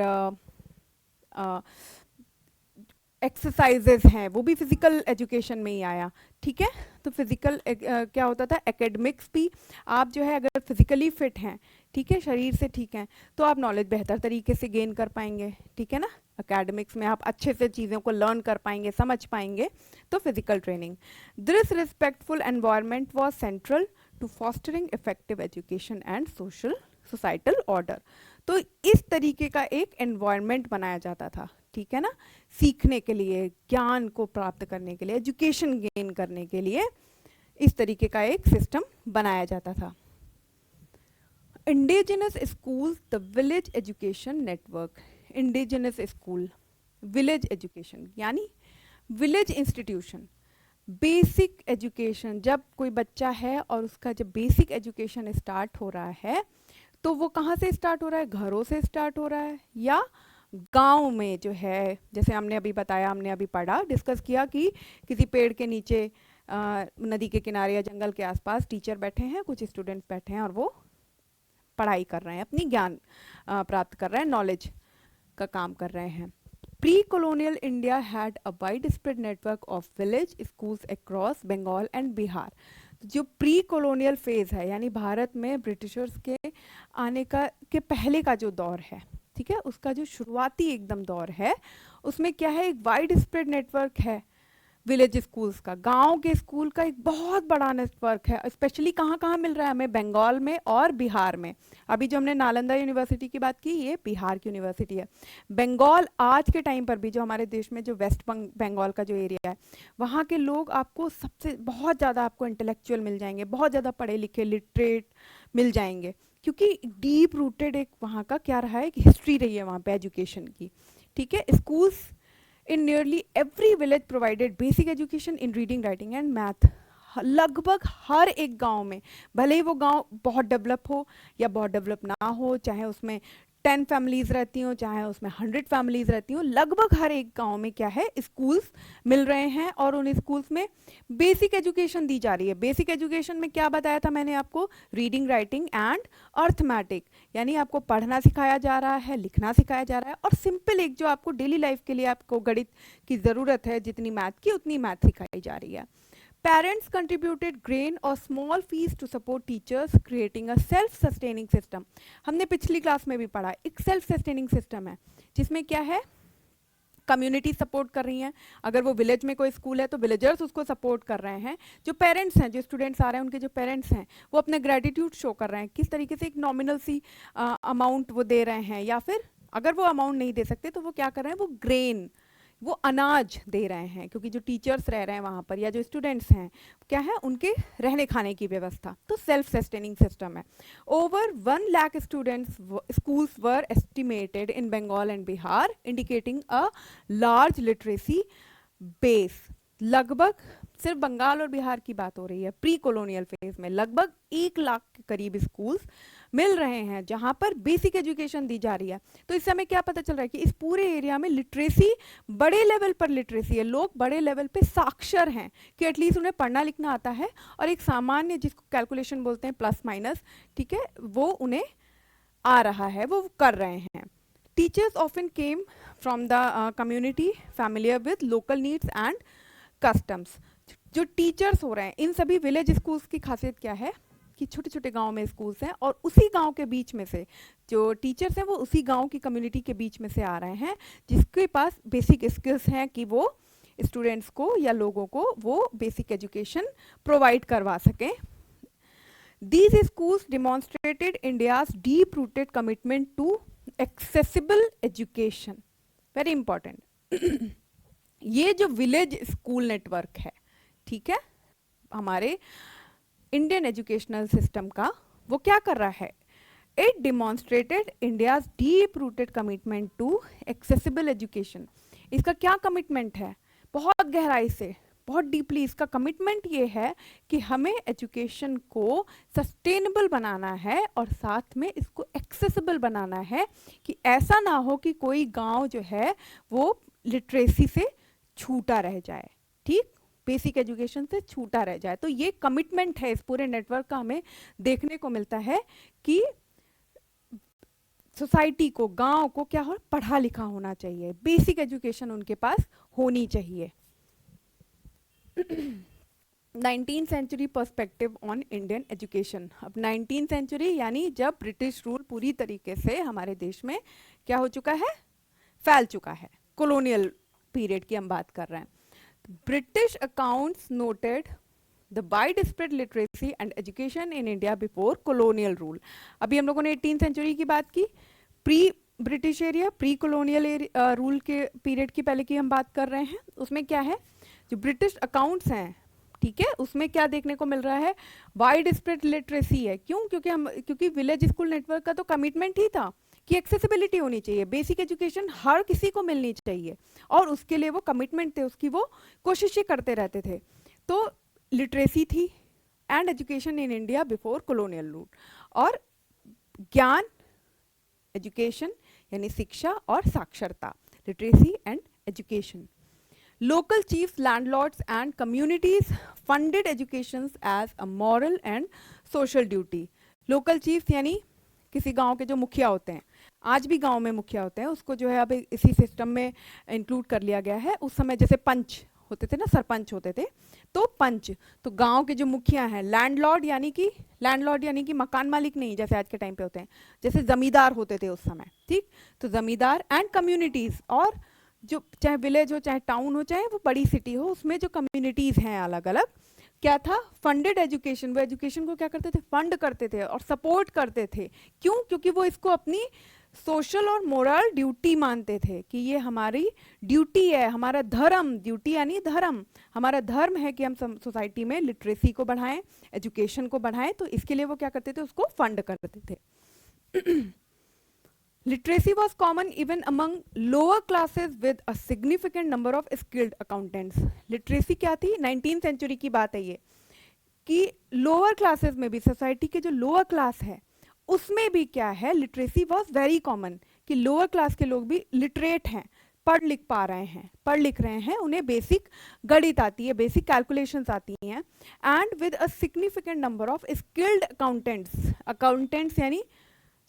एक्सरसाइजेज हैं, वो भी फिजिकल एजुकेशन में ही आया। ठीक है, तो फिजिकल क्या होता था, एकेडमिक्स भी, आप जो है अगर फिजिकली फिट हैं, ठीक है, शरीर से ठीक हैं, तो आप नॉलेज बेहतर तरीके से गेन कर पाएंगे। ठीक है ना, एकेडमिक्स में आप अच्छे से चीज़ों को लर्न कर पाएंगे, समझ पाएंगे, तो physical training. This respectful environment was central to fostering effective education and societal order. तो इस तरीके का एक एनवायरनमेंट बनाया जाता था, ठीक है ना, सीखने के लिए, ज्ञान को प्राप्त करने के लिए, एजुकेशन गेन करने के लिए इस तरीके का एक सिस्टम बनाया जाता था। Indigenous school, the village education network. Indigenous school, village education यानी विलेज इंस्टीट्यूशन, बेसिक एजुकेशन। जब कोई बच्चा है और उसका जब बेसिक एजुकेशन स्टार्ट हो रहा है, तो वो कहाँ से स्टार्ट हो रहा है, घरों से स्टार्ट हो रहा है, या गांव में जो है, जैसे हमने अभी बताया, हमने अभी पढ़ा, डिस्कस किया कि किसी पेड़ के नीचे, नदी के किनारे या जंगल के आसपास टीचर बैठे हैं, कुछ स्टूडेंट्स बैठे हैं और वो पढ़ाई कर रहे हैं, अपनी ज्ञान प्राप्त कर रहे हैं, नॉलेज का काम कर रहे हैं। Pre colonial India had a widespread network of village schools across Bengal and Bihar. जो प्री कॉलोनियल फेज है, यानी भारत में ब्रिटिशर्स के आने का के पहले का जो दौर है, ठीक है, उसका जो शुरुआती एकदम दौर है, उसमें क्या है, एक वाइड स्प्रेड नेटवर्क है विलेज स्कूल्स का, गांव के स्कूल का एक बहुत बड़ा नेटवर्क है। स्पेशली कहाँ कहाँ मिल रहा है हमें, बंगाल में और बिहार में। अभी जो हमने नालंदा यूनिवर्सिटी की बात की, ये बिहार की यूनिवर्सिटी है। बंगाल आज के टाइम पर भी, जो हमारे देश में जो वेस्ट बंगाल का जो एरिया है, वहाँ के लोग आपको सबसे बहुत ज़्यादा आपको इंटेलेक्चुअल मिल जाएंगे, बहुत ज़्यादा पढ़े लिखे लिटरेट मिल जाएंगे, क्योंकि डीप रूटेड एक वहाँ का क्या रहा है, एक हिस्ट्री रही है वहाँ पे एजुकेशन की। ठीक है, schools in nearly every village provided basic education in reading, writing and math। लगभग हर एक गांव में, भले ही वो गांव बहुत डेवलप हो या बहुत डेवलप ना हो, चाहे उसमें 10 फैमिलीज रहती हो, चाहे उसमें 100 फैमिलीज रहती हो, लगभग हर एक गांव में क्या है, स्कूल्स मिल रहे हैं, और उन स्कूल्स में बेसिक एजुकेशन दी जा रही है। बेसिक एजुकेशन में क्या बताया था मैंने आपको, रीडिंग, राइटिंग एंड अर्थमेटिक, यानी आपको पढ़ना सिखाया जा रहा है, लिखना सिखाया जा रहा है, और सिंपल एक जो आपको डेली लाइफ के लिए आपको गणित की ज़रूरत है, जितनी मैथ की उतनी मैथ सिखाई जा रही है। Parents contributed grain or small fees to support teachers, creating a self-sustaining system। हमने पिछली क्लास में भी पढ़ा, एक सेल्फ सस्टेनिंग सिस्टम है, जिसमें क्या है, कम्युनिटी सपोर्ट कर रही हैं। अगर वो विलेज में कोई स्कूल है तो विलेजर्स उसको सपोर्ट कर रहे हैं। जो पेरेंट्स हैं, जो स्टूडेंट्स आ रहे हैं, उनके जो पेरेंट्स हैं, वो अपने ग्रेटिट्यूड शो कर रहे हैं, किस तरीके से एक नॉमिनल सी अमाउंट वो दे रहे हैं, या फिर अगर वो अमाउंट नहीं दे सकते तो वो क्या कर रहे हैं, वो ग्रेन, वो अनाज दे रहे हैं, क्योंकि जो टीचर्स रह रहे हैं वहाँ पर या जो स्टूडेंट्स हैं, क्या है, उनके रहने खाने की व्यवस्था। तो सेल्फ सस्टेनिंग सिस्टम है। Over 1 lakh students schools were estimated in Bengal and Bihar, indicating a large literacy base. लगभग सिर्फ बंगाल और बिहार की बात हो रही है, प्री कॉलोनियल फेज में लगभग 1 लाख के करीब स्कूल्स मिल रहे हैं जहां पर बेसिक एजुकेशन दी जा रही है। तो इससे हमें क्या पता चल रहा है कि इस पूरे एरिया में लिटरेसी, बड़े लेवल पर लिटरेसी है, लोग बड़े लेवल पे साक्षर हैं कि एटलीस्ट उन्हें पढ़ना लिखना आता है, और एक सामान्य जिसको कैलकुलेशन बोलते हैं प्लस माइनस, ठीक है, वो उन्हें आ रहा है, वो कर रहे हैं। Teachers often came from the community, familiar with local needs and customs. जो टीचर्स हो रहे हैं, इन सभी विलेज स्कूल्स की खासियत क्या है कि छोटे छोटे गांव में स्कूल्स हैं और उसी गांव के बीच में से जो टीचर्स हैं वो उसी गांव की कम्युनिटी के बीच में से आ रहे हैं, जिसके पास बेसिक स्किल्स हैं कि वो स्टूडेंट्स को या लोगों को वो बेसिक एजुकेशन प्रोवाइड करवा सकें। These schools demonstrated India's deep-rooted commitment to accessible education. Very important. ये जो विलेज स्कूल नेटवर्क है, ठीक है, हमारे इंडियन एजुकेशनल सिस्टम का, वो क्या कर रहा है? It demonstrated India's deep-rooted commitment to accessible education. इसका क्या कमिटमेंट है? बहुत गहराई से, बहुत डीपली इसका कमिटमेंट ये है कि हमें एजुकेशन को सस्टेनेबल बनाना है और साथ में इसको एक्सेसिबल बनाना है, कि ऐसा ना हो कि कोई गांव जो है वो लिटरेसी से छूटा रह जाए, ठीक, बेसिक एजुकेशन से छूटा रह जाए। तो ये कमिटमेंट है इस पूरे नेटवर्क का, हमें देखने को मिलता है कि सोसाइटी को, गांव को क्या हो, पढ़ा लिखा होना चाहिए, बेसिक एजुकेशन उनके पास होनी चाहिए। 19th century perspective on Indian education. अब 19th सेंचुरी यानी जब ब्रिटिश रूल पूरी तरीके से हमारे देश में क्या हो चुका है, फैल चुका है, कॉलोनियल पीरियड की हम बात कर रहे हैं। British accounts noted the wide spread literacy and education in India before colonial rule. अभी हम लोगों ने 18th सेंचुरी की बात की, pre British area, pre colonial rule के पीरियड की पहले की हम बात कर रहे हैं। उसमें क्या है, जो ब्रिटिश अकाउंट्स हैं, ठीक है, उसमें क्या देखने को मिल रहा है, वाइड स्प्रेड लिटरेसी है। क्यों? क्योंकि विलेज स्कूल नेटवर्क का तो कमिटमेंट ही था कि एक्सेसिबिलिटी होनी चाहिए, बेसिक एजुकेशन हर किसी को मिलनी चाहिए, और उसके लिए वो कमिटमेंट थे, उसकी वो कोशिशें करते रहते थे। तो लिटरेसी थी and education in India before colonial rule, और ज्ञान, एजुकेशन यानी शिक्षा और साक्षरता, literacy and education. Local chiefs, landlords and communities funded education as a moral and social duty. Local chiefs यानी किसी गांव के जो मुखिया होते हैं, आज भी गांव में मुखिया होते हैं, उसको जो है अब इसी सिस्टम में इंक्लूड कर लिया गया है। उस समय जैसे पंच होते थे ना, सरपंच होते थे, तो पंच, तो गांव के जो मुखिया हैं, लैंडलॉर्ड यानी कि मकान मालिक नहीं जैसे आज के टाइम पे होते हैं, जैसे जमींदार होते थे उस समय, ठीक, तो जमींदार एंड कम्युनिटीज, और जो चाहे विलेज हो, चाहे टाउन हो, चाहे वो बड़ी सिटी हो, उसमें जो कम्युनिटीज हैं अलग अलग, क्या था, फंडेड एजुकेशन, वो एजुकेशन को क्या करते थे, फंड करते थे और सपोर्ट करते थे। क्यों? क्योंकि वो इसको अपनी सोशल और मोरल ड्यूटी मानते थे कि ये हमारी ड्यूटी है, हमारा धर्म, ड्यूटी यानी धर्म, हमारा धर्म है कि हम सोसाइटी में लिटरेसी को बढ़ाएं, एजुकेशन को बढ़ाएं। तो इसके लिए वो क्या करते थे, उसको फंड करते थे। Literacy was common even among lower classes with a significant number of skilled accountants. Literacy क्या थी? 19th सेंचुरी की बात है ये, कि लोअर क्लासेस में भी, सोसाइटी के जो लोअर क्लास है उसमें भी क्या है, लिटरेसी वॉज वेरी कॉमन, कि लोअर क्लास के लोग भी लिटरेट हैं, पढ़ लिख पा रहे हैं, पढ़ लिख रहे हैं, उन्हें बेसिक गणित आती है, बेसिक कैलकुलेशंस आती हैं, and with a significant number of skilled accountants यानी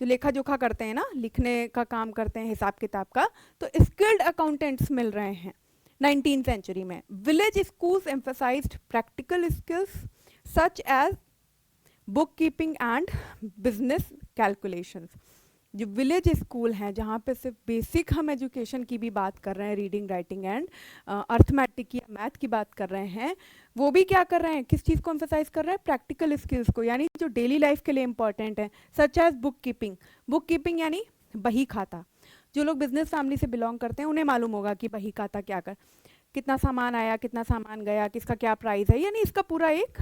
जो लेखा जोखा करते हैं ना, लिखने का काम करते हैं, हिसाब किताब का, तो स्किल्ड अकाउंटेंट्स मिल रहे हैं 19th सेंचुरी में। Village schools emphasized practical skills such as book keeping and business calculations. जो विलेज स्कूल हैं जहाँ पे सिर्फ बेसिक हम एजुकेशन की भी बात कर रहे हैं, रीडिंग राइटिंग एंड अर्थमेटिक या मैथ की बात कर रहे हैं, वो भी क्या कर रहे हैं, किस चीज़ को एम्फसाइज कर रहे हैं, प्रैक्टिकल स्किल्स को, यानी जो डेली लाइफ के लिए इंपॉर्टेंट है, सच एज बुक कीपिंग यानी बही खाता। जो लोग बिजनेस फैमिली से बिलोंग करते हैं उन्हें मालूम होगा कि बही खाता क्या कर, कितना सामान आया, कितना सामान गया, किसका क्या प्राइस है, यानी इसका पूरा एक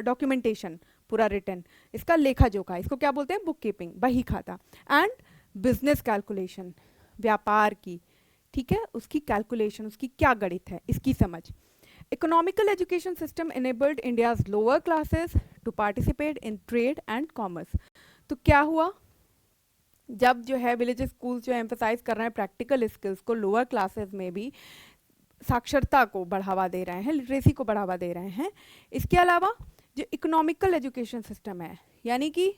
डॉक्यूमेंटेशन, पूरा रिटर्न, इसका लेखा जोखा, इसको क्या बोलते हैं, बुक कीपिंग, बही खाता। एंड बिजनेस कैलकुलेशन, व्यापार की, ठीक है, उसकी कैलकुलेशन, उसकी क्या गणित है, इसकी समझ। Economical education system enabled India's lower classes to participate in trade and commerce. तो क्या हुआ, जब जो है विलेज स्कूल जो एम्फसाइज कर रहे हैं प्रैक्टिकल स्किल्स को, लोअर क्लासेस में भी साक्षरता को बढ़ावा दे रहे हैं, लिटरेसी को बढ़ावा दे रहे हैं। इसके अलावा जो इकोनॉमिकल एजुकेशन सिस्टम है, यानी कि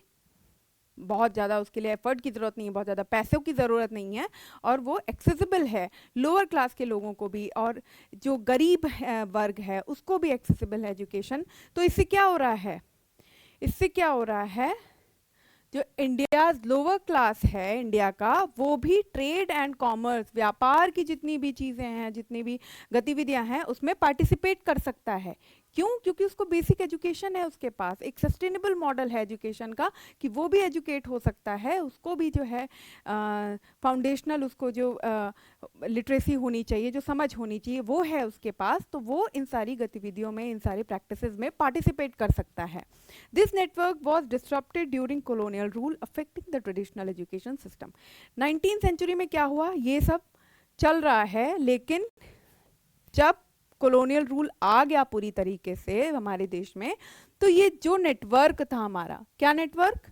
बहुत ज़्यादा उसके लिए एफर्ट की ज़रूरत नहीं है, बहुत ज़्यादा पैसों की ज़रूरत नहीं है, और वो एक्सेसिबल है लोअर क्लास के लोगों को भी, और जो गरीब वर्ग है उसको भी एक्सेसिबल है एजुकेशन। तो इससे क्या हो रहा है, इससे क्या हो रहा है, जो इंडिया लोअर क्लास है इंडिया का, वो भी ट्रेड एंड कॉमर्स, व्यापार की जितनी भी चीज़ें हैं, जितनी भी गतिविधियां हैं, उसमें पार्टिसिपेट कर सकता है। क्यों? क्योंकि उसको बेसिक एजुकेशन है, उसके पास एक सस्टेनेबल मॉडल है एजुकेशन का, कि वो भी एजुकेट हो सकता है, उसको भी जो है फाउंडेशनल, उसको जो लिटरेसी होनी चाहिए, जो समझ होनी चाहिए, वो है उसके पास, तो वो इन सारी गतिविधियों में, इन सारी प्रैक्टिसेस में पार्टिसिपेट कर सकता है। This network was disrupted during colonial rule, affecting the traditional education system. 19th century में क्या हुआ, ये सब चल रहा है, लेकिन जब कॉलोनियल रूल आ गया पूरी तरीके से हमारे देश में, तो ये जो नेटवर्क था हमारा, क्या नेटवर्क,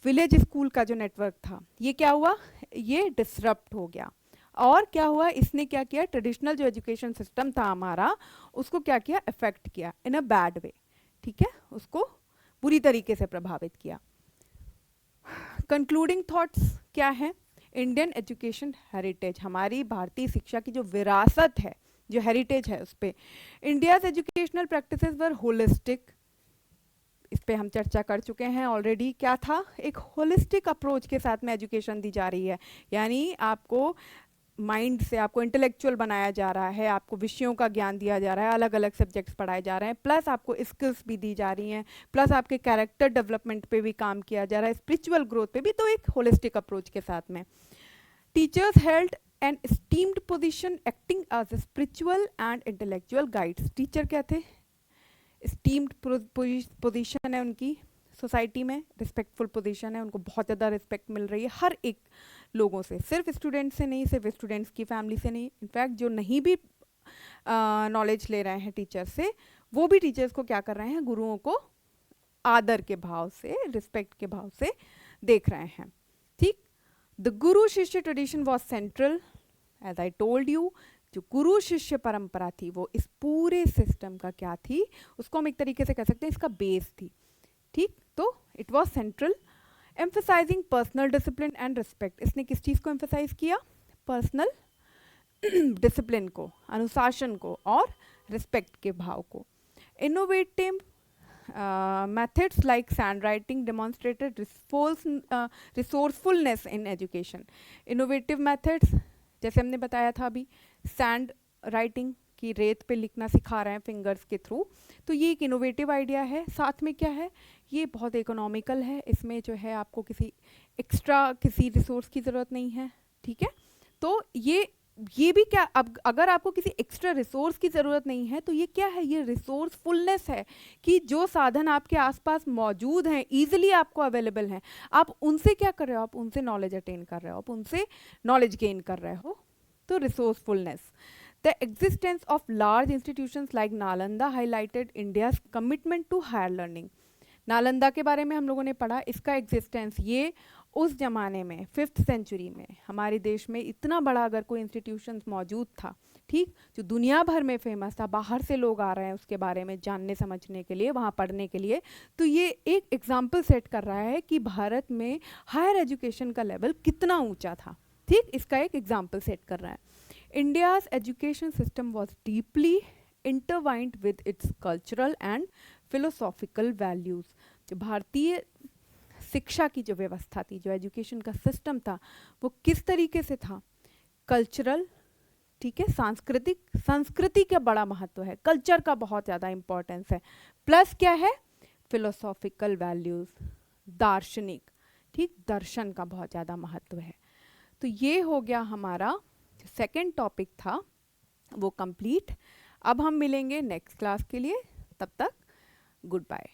विलेज स्कूल का जो नेटवर्क था, ये क्या हुआ, ये डिसरप्ट हो गया। और क्या हुआ, इसने क्या किया, ट्रेडिशनल जो एजुकेशन सिस्टम था हमारा, उसको क्या किया, इफेक्ट किया इन अ बैड वे, ठीक है, उसको बुरी तरीके से प्रभावित किया। कंक्लूडिंग थॉट्स क्या है, इंडियन एजुकेशन हेरिटेज, हमारी भारतीय शिक्षा की जो विरासत है, जो हेरिटेज है, उस पे इंडियाज एजुकेशनल प्रैक्टिसेस वर होलिस्टिक, इस पे हम चर्चा कर चुके हैं ऑलरेडी। क्या था, एक होलिस्टिक अप्रोच के साथ में एजुकेशन दी जा रही है, यानी आपको माइंड से, आपको इंटेलेक्चुअल बनाया जा रहा है, आपको विषयों का ज्ञान दिया जा रहा है, अलग अलग सब्जेक्ट्स पढ़ाए जा रहे हैं, प्लस आपको स्किल्स भी दी जा रही हैं, प्लस आपके कैरेक्टर डेवलपमेंट पे भी काम किया जा रहा है, स्पिरिचुअल ग्रोथ पे भी, तो एक होलिस्टिक अप्रोच के साथ में। Teachers held an esteemed position acting as a spiritual and intellectual guides, teacher क्या थे, स्टीम्ड पोजीशन है उनकी सोसाइटी में, रिस्पेक्टफुल पोजीशन है, उनको बहुत ज़्यादा रिस्पेक्ट मिल रही है हर एक लोगों से, सिर्फ स्टूडेंट से नहीं, सिर्फ स्टूडेंट्स की फैमिली से नहीं, इनफैक्ट जो नहीं भी नॉलेज ले रहे हैं टीचर से, वो भी टीचर्स को क्या कर रहे हैं, गुरुओं को आदर के भाव से, रिस्पेक्ट के भाव से देख रहे हैं, ठीक। The guru shishya tradition was central, as I told you, जो गुरु शिष्य परंपरा थी वो इस पूरे सिस्टम का क्या थी, उसको हम एक तरीके से कह सकते हैं इसका बेस थी, ठीक। तो it was central, emphasizing personal discipline and respect, इसने किस चीज़ को एम्फेसाइज किया, पर्सनल डिसिप्लिन को, अनुशासन को, और रिस्पेक्ट के भाव को। Innovative methods like sand writing demonstrated resourcefulness in education. Innovative methods, जैसे हमने बताया था अभी, सैंड राइटिंग की, रेत पे लिखना सिखा रहे हैं फिंगर्स के थ्रू, तो ये एक इनोवेटिव आइडिया है। साथ में क्या है, ये बहुत इकोनॉमिकल है, इसमें जो है आपको किसी एक्स्ट्रा किसी रिसोर्स की ज़रूरत नहीं है, ठीक है। तो ये भी क्या, अब अगर आपको किसी एक्स्ट्रा रिसोर्स की ज़रूरत नहीं है, तो ये क्या है, ये रिसोर्सफुलनेस है, कि जो साधन आपके आसपास मौजूद हैं, ईजिली आपको अवेलेबल हैं, आप उनसे क्या कर रहे हो, आप उनसे नॉलेज अटेन कर रहे हो, आप उनसे नॉलेज गेन कर रहे हो, तो resourcefulness. The existence of large institutions like Nalanda highlighted India's commitment to higher learning. Nalanda के बारे में हम लोगों ने पढ़ा, इसका एग्जिस्टेंस, ये उस ज़माने में 5th सेंचुरी में हमारे देश में इतना बड़ा अगर कोई इंस्टीट्यूशंस मौजूद था, ठीक, जो दुनिया भर में फेमस था, बाहर से लोग आ रहे हैं उसके बारे में जानने समझने के लिए, वहाँ पढ़ने के लिए, तो ये एक एग्जाम्पल सेट कर रहा है कि भारत में हायर एजुकेशन का लेवल कितना ऊंचा था, ठीक, इसका एक एग्जाम्पल सेट कर रहा है। India's education system was deeply intertwined with its cultural and philosophical values. जो भारतीय शिक्षा की जो व्यवस्था थी, जो एजुकेशन का सिस्टम था, वो किस तरीके से था, कल्चरल, ठीक है, सांस्कृतिक, संस्कृति का बड़ा महत्व है, कल्चर का बहुत ज़्यादा इंपॉर्टेंस है, प्लस क्या है, फिलोसॉफिकल वैल्यूज़, दार्शनिक, ठीक, दर्शन का बहुत ज़्यादा महत्व है। तो ये हो गया हमारा सेकेंड टॉपिक था वो कंप्लीट। अब हम मिलेंगे नेक्स्ट क्लास के लिए, तब तक गुड बाय।